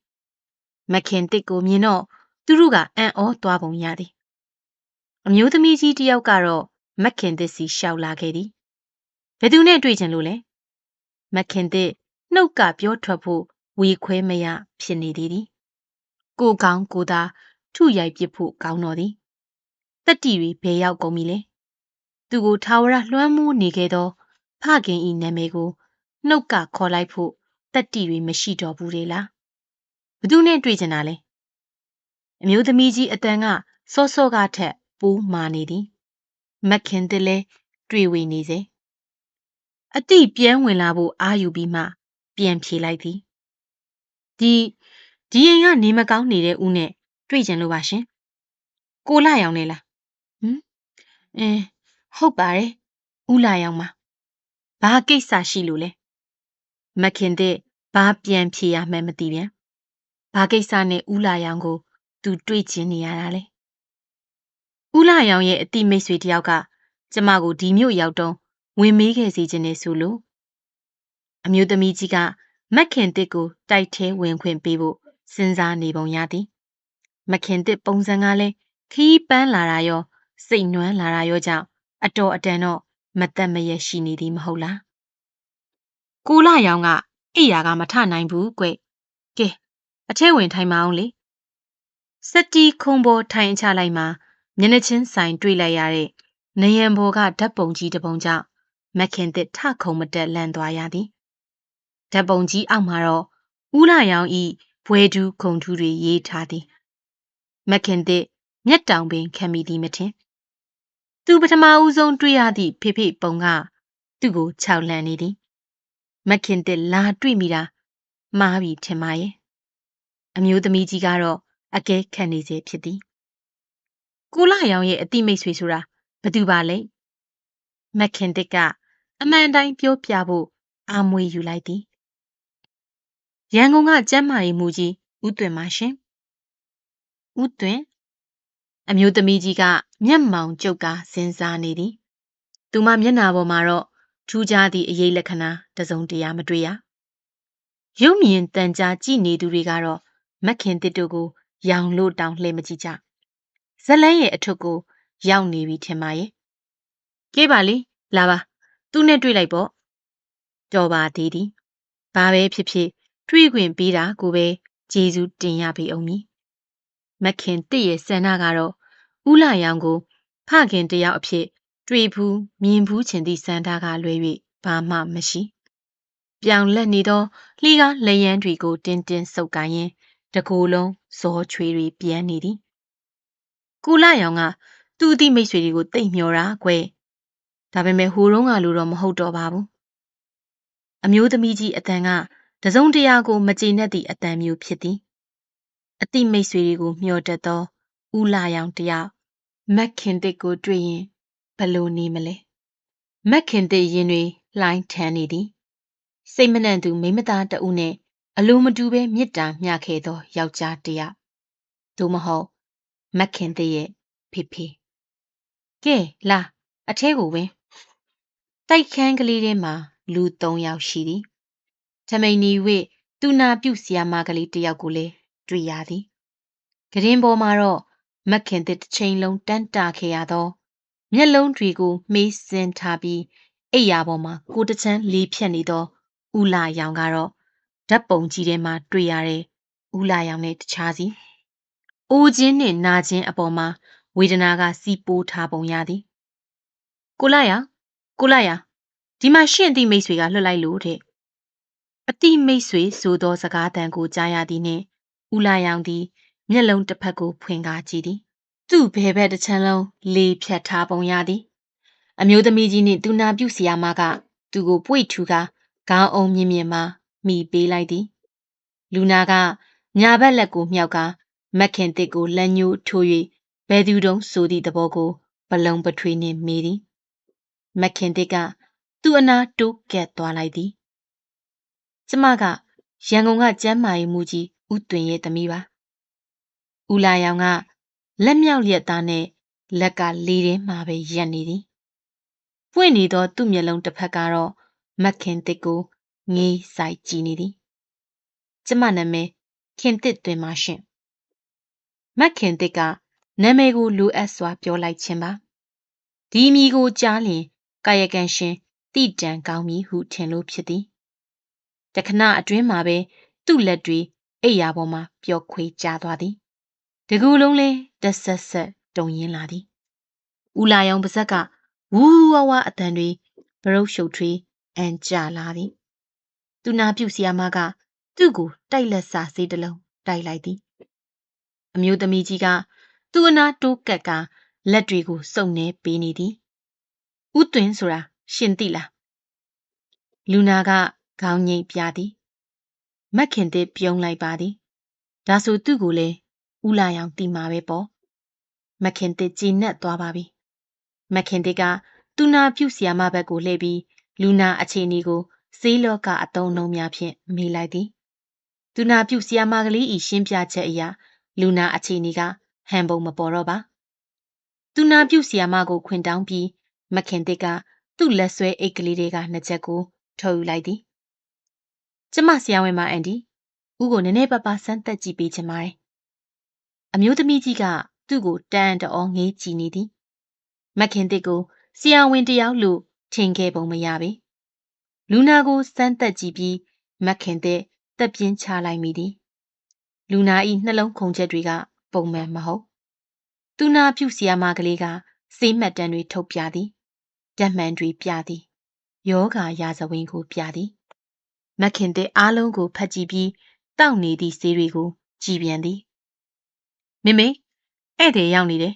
မက်ခင်တစ်ကိုမြင်တော့သူတို့ကအံ့ဩသွားပုံရသည်အမျိုးသမီးကြီးတယောက်ကတော့မက်ခင်တစ်စီရှောက်လာခဲ့သည်ဘယ်သူနဲ့တွေ့ချင်လို့လဲမက်ခင်တစ်နှုတ်ကပြောထွက်ဖို့ဝေခွဲမရဖြစ်နေသည်ကိုကောင်းကိုသာထုရိုက်ပစ်ဖို့ကောင်းတော်သည်တက်တီတွေဘယ်ရောက်ကုန်ပြီလဲ သူကိုထာဝရလွှမ်းမိုးနေခဲ့သောဖခင်၏နာမည်ကိုနှုတ်ကခေါ်လိုက်ဖို့တတ္တိတွေမရှိတော့ဘူးလေလားဘသူနဲ့တွေ့ကျင်တာလဲအမျိုးသမီးကြီးအတန်ကစောစောကထက်ပိုးမာနေသည်မက်ခင်တစ်လဲတွေ့ဝေနေစေအတိပြန်ဝင်လာဖို့အာယူပြီးမှပြန်ဖြေလိုက်သည်ဒီအိမ်ကနေမကောင်းနေတဲ့ဦးနဲ့တွေ့ကျင်လို့ပါရှင်ကိုလာရောင်နေလားဟမ်ဟုတ်ပါတယ်ဦးလာရောင်ပါဘာကိစ္စရှိလို့လဲမခင်တဲ့ဘာပြန်ဖြေရမှန်းမသိပြန်ဘာကိစ္စနဲ့ဦးလာရောင်ကိုသူတွေ့ချင်နေရတာလဲဦးလာရောင်ရဲ့အတိမိတ်ဆွေတယောက်ကကျမကိုဒီမြို့ရောက်တော့ဝင်မေးခဲ့စီခြင်းနဲ့ဆိုလို့အမျိုးသမီးကြီးကမခင်တစ်ကိုတိုက်ထဲဝင်ခွင့်ပေးဖို့စဉ်းစားနေပုံရသည်မခင်တစ်ပုံစံကလည်းခီးပန်းလာတာရောစိတ်နွမ်းလာတာရောကြောင့်အတော်အတန်တော့မသက်မရရှိနေသည်မဟုတ်လားကိုလာရောင်ကအိယာကမထနိုင်ဘူးကွကဲအထဲဝင်ထိုင်မအောင်လေစတီခုံပေါ်ထိုင်ချလိုက်မှာမျက်နှာချင်းဆိုင်တွေ့လိုက်ရတဲ့နယံဘော်ကဓာတ်ပုံကြီးတစ်ပုံကြောင့်မခင်တစ်ထခုံမတက်လန့်သွားရသည်ဓာတ်ပုံကြီးအောက်မှာတော့ဦးလာရောင်ဤဘွဲထူးခုံထူးတွေရေးထားသည်မခင်တစ်မျက်တောင်ပင်ခံမိသည်မထင်သူပထမဦးဆုံးတွေ့ရသည့်ဖေဖေပုံကသူ့ကိုခြောက်လှန့်နေသည်မခင်တစ်လာတွေ့မိတာမှားပြီထင်ပါရဲ့အမျိုးသမီးကြီးကတော့အကဲခတ်နေစေဖြစ်သည်ကိုလာရောင်ရဲ့အတိမိတ်ဆွေဆိုတာဘသူပါလဲမခင်တစ်ကအမှန်တိုင်းပြောပြဖို့အာမွေယူလိုက်သည်ရန်ကုန်ကကျမ်းမာရေးမှုကြီးဦးသွင်ပါရှင်ဦးသွင်အမျိုးသမီးကြီးကမျက်မှောင်ကျုပ်ကစဉ်းစားနေသည်သူမမျက်နှာပေါ်မှာတော့ထူးခြားသည့်အရေးလက္ခဏာတစုံတရာမတွေ့ရရုပ်မြင်တန်ကြားကြည့်နေသူတွေကတော့မခင်တစ်တို့ကိုရောင်လို့တောင်လှည့်မကြည့်ကြဇလန်းရဲ့အထွတ်ကိုရောက်နေပြီထင်ပါရဲ့ကဲပါလေလာပါသူနဲ့တွေ့လိုက်ပေါ့တော်ပါသေးသည်ဘာပဲဖြစ်ဖြစ်တွေ့ခွင့်ပေးတာကိုပဲကျေးဇူးတင်ရပေအောင်မည်မခင်တစ်ရဲ့ဆန္ဒကတော့ဦးလာရောင်ကိုဖခင်တယောက်အဖြစ်တွေ့ဘူးမြင်ဘူးချင်သည့်ဆန္ဒကလွဲ၍ဘာမှမရှိပြောင်လက်နေသောလှီကားလက်ရန်တွေကိုတင်းတင်းဆုပ်ကိုင်းရင်တကိုယ်လုံးဇောချွေးတွေပြန်းနေသည်ကိုလာရောင်ကသူ့အသည့်မိတ်ဆွေတွေကိုတိတ်မျောတာကွယ်ဒါပေမဲ့ဟိုတုန်းကလိုတော့မဟုတ်တော့ပါဘူးအမျိုးသမီးကြီးအတန်ကတစုံတရာကိုမကျေနပ်သည့်အတန်မျိုးဖြစ်သည်အသည့်မိတ်ဆွေတွေကိုမျှော်တတ်သောဦးလာရောင်တယောက်မက်ခင်တစ်ကိုတွေ့ရင်ဘလို့နေမလဲမက်ခင်တစ်ရင်တွေလှိုင်းထန်နေသည်စိတ်မနှံ့သူမိမသားတဦးနဲ့အလိုမတူပဲမေတ္တာမျှခဲ့သောယောက်ျားတယောက်သို့မဟုတ်မက်ခင်တစ်ရဲ့ဖေဖေကဲလာအထဲကိုဝင်တိုက်ခန်းကလေးထဲမှာလူ3ယောက်ရှိသည်ထမိန်နီဝိသူနာပြုဆရာမကလေးတယောက်ကိုလည်းတွေ့ရသည်ကရင်ပေါ်မှာတော့မက်ခင်တစ်တစ်ချိန်လုံးတန်းတာခဲ့ရသောမျက်လုံးတွေကိုမေးစင်းထားပြီးအိယာပေါ်မှာကိုတချမ်းလေးဖြတ်နေသောဦးလာရောင်ကတော့ဓာတ်ပုံကြီးထဲမှာတွေ့ရတဲ့ဦးလာရောင်နဲ့တခြားစီအိုခြင်းနဲ့နာခြင်းအပေါ်မှာဝေဒနာကစီးပိုးထားပုံရသည်ကိုလာရောင်ဒီမှာရှင့်သည့်မိတ်ဆွေကလွှတ်လိုက်လို့တဲ့အတိမိတ်ဆွေဆိုသောစကားတန်ကိုကြားရသည်နှင့်ဦးလာရောင်သည်မျက်လုံးတစ်ဖက်ကိုဖွင့်ကားကြည့်သည်သူ့ဘယ်ဘက်တစ်ချမ်းလုံးလေးဖြတ်ထားပုံရသည်အမျိုးသမီးကြီးနှင့်သူနာပြုဆရာမကသူကိုပွေ့ထူကာခေါင်းအုံမြင့်မြင့်မှမိပေးလိုက်သည်လူနာကညာဘက်လက်ကိုမြှောက်ကာမက်ခင်တစ်ကိုလက်ညှိုးထိုး၍ဘယ်သူတုံးဆိုသည့်သဘောကိုပလုံပထွေးနှင့်မေးသည်မက်ခင်တစ်ကသူ့အနာတိုးကပ်သွားလိုက်သည်ကျမကရန်ကုန်ကကျမ်းမာရေးမှုကြီးဦးသွင်ရဲ့သမီးပါဦးလာရောင်ကလက်မြောက်လျက်သားနဲ့လက်ကလေးထဲမှာပဲရက်နေသည်ပွင့်နေသောသူ့မျက်လုံးတစ်ဖက်ကတော့မက်ခင်တစ်ကိုငေးဆိုင်ကြည့်နေသည်ကျမနာမည်ခင်တစ်သွင်ပါရှင်မက်ခင်တစ်ကနာမည်ကိုလိုအပ်စွာပြောလိုက်ခြင်းပါဒီအမည်ကိုကြားလျင်ကာယကံရှင်တိတံကောင်းမည်ဟုထင်လို့ဖြစ်သည်တခဏအတွင်းမှာပဲသူ့လက်တွေအိယာပေါ်မှာပျော့ခွေကျသွားသည်တကူလုံးလဲတဆက်ဆက်တုံရင်းလာသည်ဦးလာရောင်ပါဇက်က ဝူဝါဝါအတန်တွေဘရုတ်ရှုပ်ထွေးအန်ကြလာသည်သူနာပြုဆီယာမကသူ့ကိုတိုက်လက်စာစေးတစ်လုံးတိုက်လိုက်သည်အမျိုးသမီးကြီးကသူ့အနာတိုးကက်ကလက်တွေကိုစုပ်နေပေးနေသည်ဥသွင်းဆိုတာရှင်သိလားလူနာကခေါင်းငိတ်ပြသည်မက်ခင်တစ်ပြုံးလိုက်ပါသည်ဒါဆိုသူ့ကိုလည်းဥလာရောင်တီမှာပဲပေါ့မက်ခင်တစ်ကြည်နက်သွားပါပြီမက်ခင်တစ်ကသူနာပြုဆီယာမဘက်ကိုလှည့်ပြီးလူနာအခြေအနေကိုဆေးလောကအတုံးနှုံများဖြင့်မေးလိုက်သည်သူနာပြုဆီယာမကလေးဤရှင်းပြချက်အရလူနာအခြေအနေကဟန်ပုံမပေါ်တော့ပါသူနာပြုဆီယာမကိုခွင်တောင်းပြီးမက်ခင်တစ်ကသူ့လက်ဆွဲအိတ်ကလေးတွေကနှစ်ချက်ကိုထုတ်ယူလိုက်သည်ကျမဆရာဝန်မအန်ဒီဦးကိုနည်းနည်းပါးပါးစမ်းသပ်ကြည့်ပေးချင်ပါတယ်အမျိုးသမီးကြီးကသူ့ကိုတန်တောငေးကြည့်နေသည်မက်ခင်တစ်ကိုဆရာဝန်တယောက်လို့ထင်ခဲ့ပုံမရပေလူနာကိုစမ်းသပ်ကြည့်ပြီးမက်ခင်တစ်တက်ပြင်းချလိုက်မိသည်လူနာ၏နှလုံးခုန်ချက်တွေကပုံမှန်မဟုတ်သူနာပြုဆရာမကလေးကဆေးမှတ်တမ်းတွေထုတ်ပြသည်ဓာတ်မှန်တွေပြသည်ယောဂရာဇဝင်ကိုပြသည်မက်ခင်တစ်အားလုံးကိုဖတ်ကြည့်ပြီးတောက်နေသည့်ဆေးတွေကိုကြည်ပြန်သည်မေမေဧည့်သည်ရောက်နေတယ်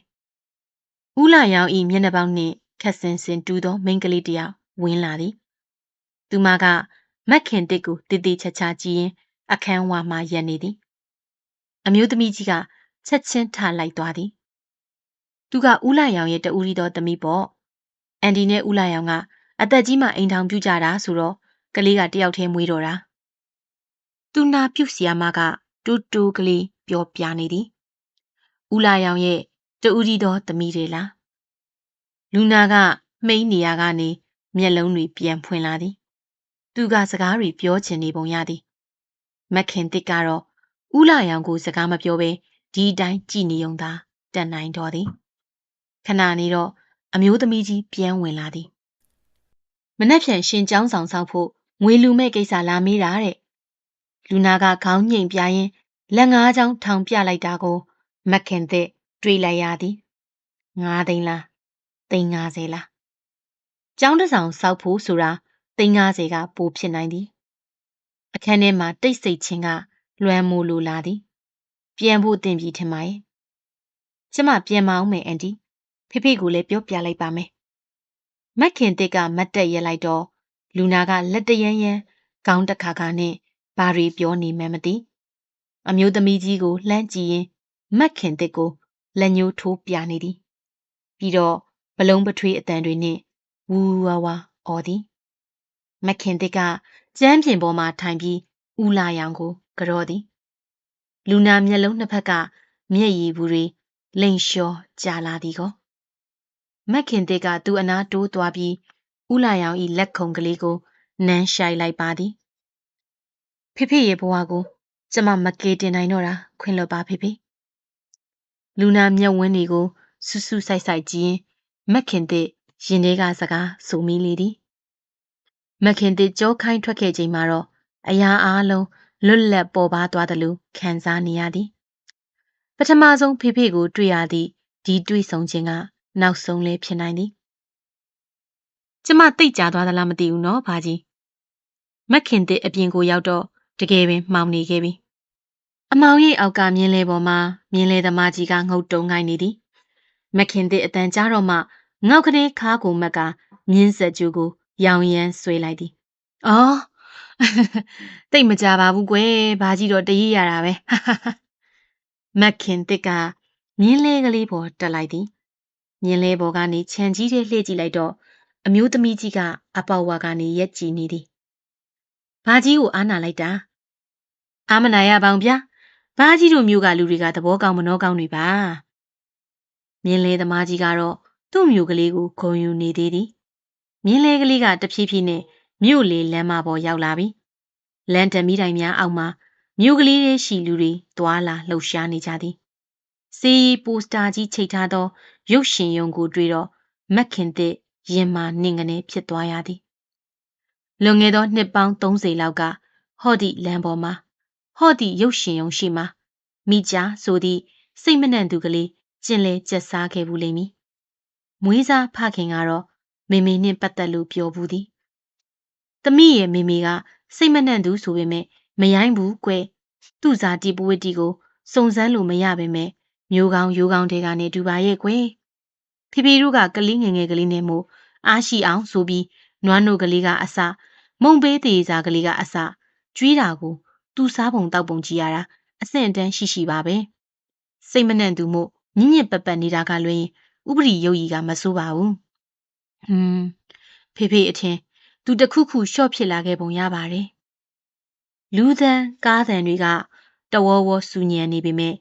ဦးလာရောင်ဤမျက်နှာပေါက်နှင့်ခက်ဆင်ဆင်တူးသောမိန်းကလေးတယောက်ဝင်လာသည်သူမကမက်ခင်တစ်ကိုတည်တည်ချာချာကြည့်ရင်အခန်းဝမှရပ်နေသည်အမျိုးသမီးကြီးကချက်ချင်းထလိုက်သွားသည်သူကဦးလာရောင်ရဲ့တဦးရီသောသမီးပေါ့အန်ဒီနဲ့ဦးလာရောင်ကအသက်ကြီးမှအိမ်ထောင်ပြုကြတာဆိုတော့ကလေးကတယောက်တည်းမွေးတော့တာသူနာပြုဆီယာမကတူတူကလေးပြောပြနေသည်ဦးလာရောင်ရဲ့တဦးရီသောသမီးတွေလားလူနာကမိန်နေရကနေမျက်လုံးတွေပြန်ဖွင့်လာသည်သူကစကားတွေပြောချင်နေပုံရသည်မက်ခင်တစ်ကတော့ဦးလာရောင်ကိုစကားမပြောဘဲဒီတိုင်းကြည်နေုံသာတန်နိုင်တော်သည်ခဏနေတော့အမျိုးသမီးကြီးပြန်ဝင်လာသည်မနှက်ဖြန်ရှင်ကျောင်းဆောင်ဆောက်ဖို့ငွေလူမဲ့ကိစ္စလာမေးတာတဲ့လူနာကခေါင်းညိမ်ပြရင်လက်ငါးချောင်းထောင်ပြလိုက်တာကိုမက်ခင်တစ်တွေးလိုက်ရသည်9 သိန်းလား350လားကျောင်းတစ်ဆောင်ဆောက်ဖို့ဆိုတာ350ကပိုဖြစ်နိုင်သည်အခန်းထဲမှာတိတ်ဆိတ်ခြင်းကလွမ်းမိုးလိုလာသည်ပြန်ဖို့တင်ပြီထင်ပါရဲ့ကျမပြန်မအောင်မယ်အန်တီဖေဖေကိုလည်းပြောပြလိုက်ပါမယ်မက်ခင်တစ်ကမတ်တက်ရက်လိုက်တော့လူနာကလက်တရမ်းရမ်းခေါင်းတစ်ခါခါနဲ့ဘာတွေပြောနေမှန်းမသိအမျိုးသမီးကြီးကိုလှမ်းကြည့်ရင်မက်ခင်တစ်ကိုလက်ညှိုးထိုးပြနေသည်ပြီးတော့ဘလုံးပထွေးအတန်တွေနဲ့ဝူဝါဝါအော်သည်မက်ခင်တစ်ကကျမ်းပြင်ပေါ်မှာထိုင်ပြီးဦးလာရောင်ကိုကြော်သည်လူနာမျက်လုံးနှစ်ဖက်ကမျက်ရည်ဘူးတွေလိမ်လျှောကြာလာသည်ကောမက်ခင်တစ်ကသူ့အနားတိုးသွားပြီးဦးလာရောင်၏လက်ခုံကလေးကိုနမ်းရှိုက်လိုက်ပါသည်ဖေဖေရဲ့ဘဝကိုကျမမကေတင်နိုင်တော့တာခွင့်လွှတ်ပါဖေဖေလူနာမျက်ဝန်းတွေကိုဆူဆူဆိုင်ဆိုင်ကြည့်ရင်မက်ခင်တစ်ရင်ထဲကစကားဆိုမိလေသည်မက်ခင်တစ်ကြောခိုင်းထွက်ခဲ့ချိန်မှာတော့အရာအားလုံးလွတ်လပ်ပေါ်ပါသွားသလိုခံစားနေရသည်ပထမဆုံးဖေဖေကိုတွေ့ရသည့်ဒီတွေ့ဆုံခြင်းကနောက်ဆုံးလည်းဖြစ်နိုင်သည်ကျမတိတ်ကြသွားသလားမသိဘူးနော်ဘာကြီးမက်ခင်တစ်အပြင်ကိုရောက်တော့တကယ်ပင်မှောင်နေခဲ့ပြီအမောင်ရိပ်အောက်ကမြင်းလဲပေါ်မှာမြင်းလဲသမားကြီးကငုတ်တုံငိုင်းနေသည်မက်ခင်တစ်အတန်ကြားတော့မှငေါက်ကနေခါကိုမက်ကမြင်းဆက်ကျူကိုရောင်ရမ်းဆွဲလိုက်သည်အော်တိတ်မကြပါဘူးကွယ်ဘာကြီးတော့တရိရတာပဲမက်ခင်တစ်ကမြင်းလဲကလေးပေါ်တက်လိုက်သည်မြင်းလဲပေါ်ကနေခြံကြီးထဲလှည့်ကြည့်လိုက်တော့အမျိုးသမီးကြီးကအပေါက်ဝါကနေရက်ကြည့်နေသည်ဘာကြီးကိုအားနာလိုက်တာအာမနာရပါအောင်ဗျာဘာကြီးတို့မျိုးကလူတွေကသဘောကောင်းမနှောကောင်းတွေပါမြင်းလဲသမားကြီးကတော့သူ့မျိုးကလေးကိုဂုံယူနေသေးသည်မြင်းလဲကလေးကတဖြည်းဖြည်းနဲ့မြို့လေလမ်းမပေါ်ရောက်လာပြီလမ်းတမီးတိုင်များအောက်မှာမြို့ကလေးတွေရှိလူတွေသွာလာလှုပ်ရှားနေကြသည်စီပိုစတာကြီးချိတ်ထားသောရုပ်ရှင်ရုံကိုတွေ့တော့မက်ခင်တစ်ရင်မာနှင်ကနေဖြစ်သွားရသည်လွန်ခဲ့သောနှစ်ပေါင်း30လောက်ကဟော့ဒီလမ်းပေါ်မှာဟော့ဒီရုပ်ရှင်ရုံရှိမှာမိကြားဆိုသည့်စိတ်မနှံ့သူကလေးကျင်လေကျက်စားခဲ့ဘူးလိမ့်မည်မွေးစားဖခင်ကတော့ မေမေနှင့်ပတ်သက်လို့ပြောဘူးသည်။သမီးရဲ့မေမေကစိတ်မနှံ့သူဆိုပေမဲ့မရိုင်းဘူးကွ။သူ့စားတီပဝတ္တီကိုစုံစမ်းလို့မရပေမဲ့မျိုးကောင်းရိုးကောင်းတွေကနေတူပါရဲ့ကွယ်။ဖေဖေတို့ကကလေးငယ်ငယ်ကလေးနဲ့မို့အားရှိအောင်ဆိုပြီးနွားနို့ကလေးကအစမုံပေးသေးစားကလေးကအစကျွေးတာကိုသူစားပုံတောက်ပုံကြည့်ရတာအဆင့်အတန်းရှိပါပဲ။စိတ်မနှံ့သူမို့ညင်ညစ်ပတ်ပတ်နေတာကလွင်ဥပဒေရုပ်ကြီးကမဆိုးပါဘူး။ဖေဖေအထင်သူတခုခုရှော့ဖြစ်လာခဲ့ပုံရပါတယ်။လူသံကားသံတွေကတဝဝဆူညံနေပေမဲ့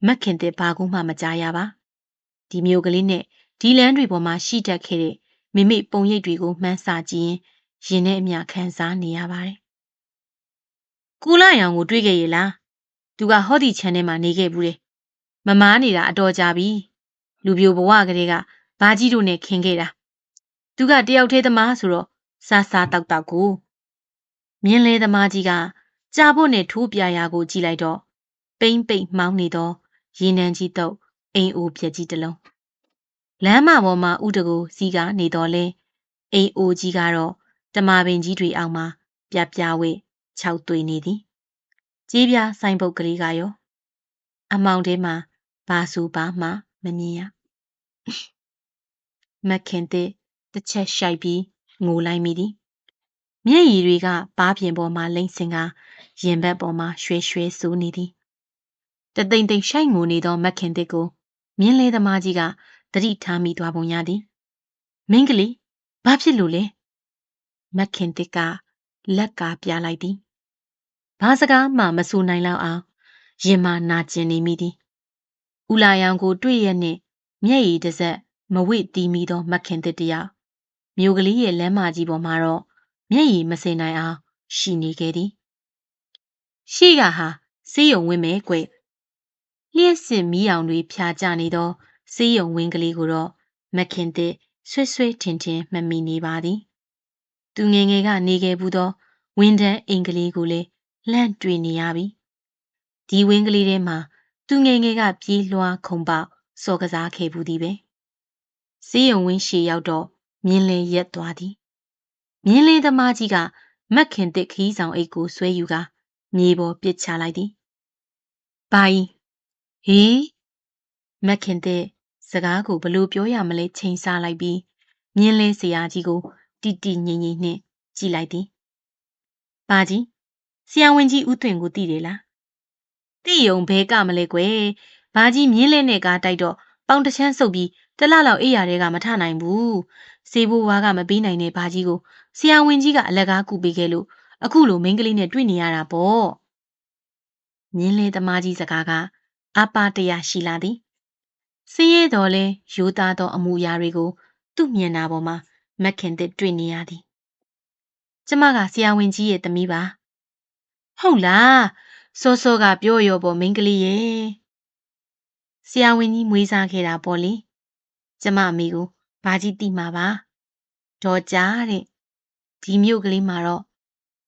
မက်ခင်တဲ့ဘာကူမှမကြားရပါ။ဒီမျိုးကလေးနဲ့ဒီလမ်းတွေပေါ်မှာရှိတတ်ခဲ့တဲ့မိမိပုံရိပ်တွေကိုမှန်းဆကြည့်ရင်နဲ့အမျှခံစားနေရပါတယ်။ကူလာရောင်ကိုတွေးခဲ့ရလား။သူကဟောဒီချန်ထဲမှာနေခဲ့ဘူးလေ။မမားနေတာအတော်ကြာပြီ။လူပြိုဘဝကလေးကဘာကြီးတို့နဲ့ခင်ခဲ့တာ။သူကတယောက်သေးသမားဆိုတော့စားစားတောက်တောက်ကိုမြင်းလဲသမားကြီးကကြာဖို့နဲ့ထိုးပြရာကိုကြည့်လိုက်တော့ပိမ့်ပိတ်မှောင်းနေတော့ရေနံကြီးတော့အိမ်အိုပြက်ကြီးတစ်လုံးလမ်းမပေါ်မှာဥတကူစီးကနေတော့လဲအိမ်အိုကြီးကတော့တမာပင်ကြီးတွေအောက်မှာပြပြဝဲခြောက်သွေးနေသည်ကြေးပြားဆိုင်ပုတ်ကလေးကရောအမောင်ထဲမှာဘာဆိုဘာမှမမြင်ရမခင်တဲ့တစ်ချက်ရှိုက်ပြီးငိုလိုက်မိသည်မျက်ရည်တွေကဘားပြင်ပေါ်မှာလိမ့်စင်ကရင်ဘက်ပေါ်မှာရွှဲရွှဲစိုးနေသည်တသိမ့်သိမ့်ရှိုက်ငိုနေသောမခင်တဲ့ကိုမြင်းလဲသမားကြီးကသတိထားမိသွားပုံရသည်မင်းကလေးဘာဖြစ်လို့လဲမခင်တဲ့ကလက်ကပြလိုက်သည်ဘာစကားမှမဆိုနိုင်လောက်အောင်ရင်မနာကျင်နေမိသည်ဦးလာရောင်ကိုတွေ့ရနှင့်မျက်ရည်တစ်စက်မဝိတီးမိသောမခင်တဲ့တယောက်မြို့ကလေးရဲ့လမ်းမကြီးပေါ်မှာတော့မျက်ရည်မစင်နိုင်အောင်ရှိနေခဲ့သည်ရှိကဟာစေးရုံဝင်းမဲ့ကွလျှက်စစ်မီးအောင်တွေဖြာကျနေသောစေးရုံဝင်းကလေးကိုတော့မခင်တဲ့ဆွဲဆွဲထင်ထင်မမိနေပါသည်သူငယ်ငယ်ကနေခဲ့ဘူးသောဝင်းတန်းအိမ်ကလေးကိုလည်းလှမ်းတွေ့နေရပြီဒီဝင်းကလေးထဲမှာသူငယ်ငယ်ကပြေးလွှားခုန်ပေါက်စော်ကစားခဲ့ဘူးသည်ပဲစေးရုံဝင်းရှေရောက်တော့မြင်းလဲရက်သွားသည်မြင်းလေးသမားကြီးကမက်ခင်တစ်ခီးဆောင်အိတ်ကိုဆွဲယူကမြေပေါ်ပစ်ချလိုက်သည်။ဘာကြီးဟေးမက်ခင်တဲ့စကားကိုဘလို့ပြောရမလဲချိန်ဆလိုက်ပြီးမြင်းလေးဆရာကြီးကိုတိတိငိမ့်ငိမ့်နှင့်ကြည့်လိုက်သည်။ဘာကြီးဆရာဝန်ကြီးဦးသွင်ကိုသိတယ်လား။သိယုံဘဲကမလဲကွယ်။ဘာကြီးမြင်းလေးနဲ့ကားတိုက်တော့ပေါင်တချမ်းဆုပ်ပြီးတလလောက်အိပ်ရာတွေကမထနိုင်ဘူး။စေဘိုးဝါကမပေးနိုင်တဲ့ဘာကြီးကိုဆရာဝန်ကြီးကအလကားကူပေးခဲ့လို့အခုလိုမိန်းကလေးနဲ့တွေ့နေရတာပေါ့မြင်းလေးသမားကြီးစကားကအပါတရရှိလာသည်စင်းရဲတော်လဲရိုးသားသောအမှုအရာတွေကိုသူ့မျက်နှာပေါ်မှာမက်ခင်တဲ့တွေ့နေရသည်ကျမကဆရာဝန်ကြီးရဲ့သမီးပါဟုတ်လားစောစောကပြောရောပေါ့မိန်းကလေးရဲ့ဆရာဝန်ကြီးမွေးစားခဲ့တာပေါ့လေကျမအမေကိုဘာကြီးတိမှာပါဒေါ်ကြားတဲ့ဒီမြို့ကလေးမှာတော့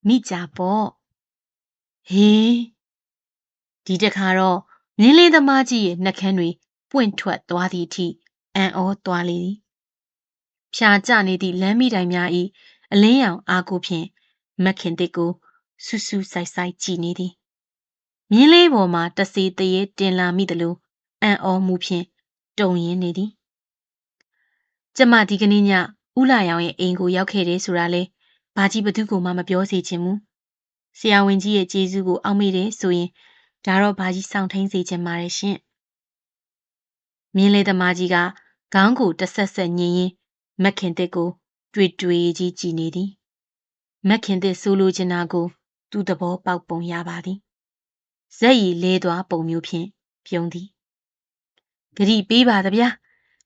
မိကြပေါ့ဟေးဒီတခါတော့မြင်းလေးသမားကြီးရဲ့နှက်ခမ်းတွေပွင့်ထွက်သွားသည့်အထိအံ့ဩသွားလေသည်ဖြာကျနေသည့်လမ်းမိတိုင်များ၏အလင်းရောင်အားကိုဖြင့်မက်ခင်တစ်ကိုဆူဆူဆိုင်ဆိုင်ကြည့်နေသည်မြင်းလေးပေါ်မှာတစေတရေတင်လာမိသလိုအံ့ဩမှုဖြင့်တုန်ရင်းနေသည်ကျမဒီကနေ့ညဦးလာရောင်ရဲ့အိမ်ကိုရောက်ခဲ့တယ်ဆိုတာလဲဘာကြီးဘသူကိုမှမပြောစေချင်ဘူးဆရာဝန်ကြီးရဲ့ကျေးဇူးကိုအောက်မေ့တယ်ဆိုရင်ဒါတော့ဘာကြီးစောင့်ထိန်စေချင်ပါတယ်ရှင်မြင်းလေးသမားကြီးကခေါင်းကိုတဆက်ဆက်ညင်ရင်မက်ခင်တစ်ကိုတွေ့တွေ့ကြီးကြည်နေသည်မက်ခင်တစ်ဆိုလိုချင်တာကိုသူ့သဘောပေါက်ပုံရပါသည်ဇက်ရည်လဲသွားပုံမျိုးဖြင့်ပြုံးသည်ဂရိပေးပါသဗျာ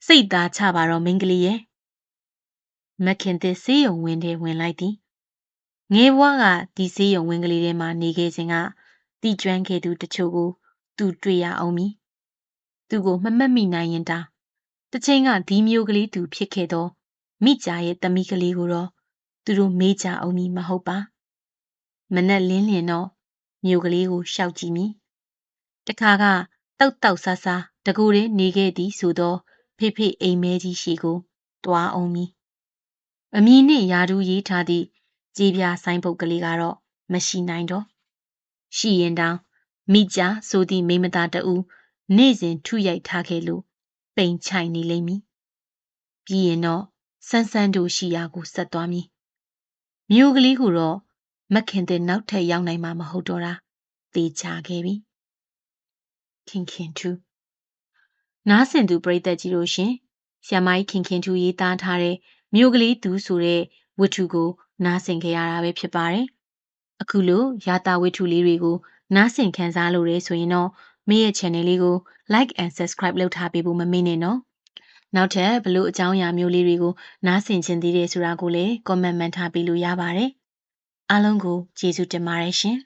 စိတ်သားချပါတော့မိန်းကလေးရဲ့မက်ခင်တစ်ဆေးရုံဝင်းထဲဝင်လိုက်သည်ငယ်ဘွားကဒီဆေးရုံဝင်းကလေးထဲမှာနေခဲ့စဉ်ကတီကျွမ်းခဲ့သူတချို့ကိုသူတွေ့ရအောင်မည်သူကိုမမှတ်မိနိုင်ရင်တောင်တစ်ချိန်ကဒီမျိုးကလေးသူဖြစ်ခဲ့သောမိကြရဲ့သမီးကလေးကိုတော့သူတို့မေးကြအောင်မည်မဟုတ်ပါမနဲ့လင်းလျင်တော့မျိုးကလေးကိုရှောက်ကြည့်မည်တခါကတောက်တောက်ဆာဆာတကူတည်းနေခဲ့သည်ဆိုသောဖေဖေအိမ်မဲကြီးရှိကိုတွားအောင်မည် အမည်နှင့်ယာဒူးရေးထားသည့်ကြေးပြားဆိုင်ပုတ်ကလေးကတော့မရှိနိုင်တော့ရှိရင်တောင်မိကြဆိုသည့်မိမသားတဦးနေ့စဉ်ထုရိုက်ထားခဲ့လို့ပိန်ချိုင်နေလိမ့်မည်ပြီးရင်တော့ဆန်းဆန်းတို့ရှိရာကိုဆက်သွားမည်မြို့ကလေးကိုတော့မခင်တဲ့နောက်ထပ်ရောက်နိုင်မှာမဟုတ်တော့တာသေချာခဲ့ပြီခင်ခင်ထူးနားဆင်သူပရိသတ်ကြီးတို့ရှင်ဆ iam မကြီးခင်ခင်ထူးရေးသားထားတဲ့မြို့ကလေးသူဆိုတဲ့ဝတ္ထုကိုနားဆင်ခဲ့ရတာပဲဖြစ်ပါတယ်အခုလိုရာတာဝတ္ထုလေးတွေကိုနားဆင်ခံစားလို့ရဲဆိုရင်တော့မင်းရဲ့ channel လေးကို like and subscribe လုပ်ထားပေးဖို့မမေ့နဲ့နော်နောက်ထပ်ဘလို့အကြောင်းအရာမျိုးလေးတွေကိုနားဆင်ချင်သေးတယ်ဆိုတာကိုလည်း comment မှန်ထားပေးလို့ရပါတယ်အားလုံးကိုကျေးဇူးတင်ပါတယ်ရှင်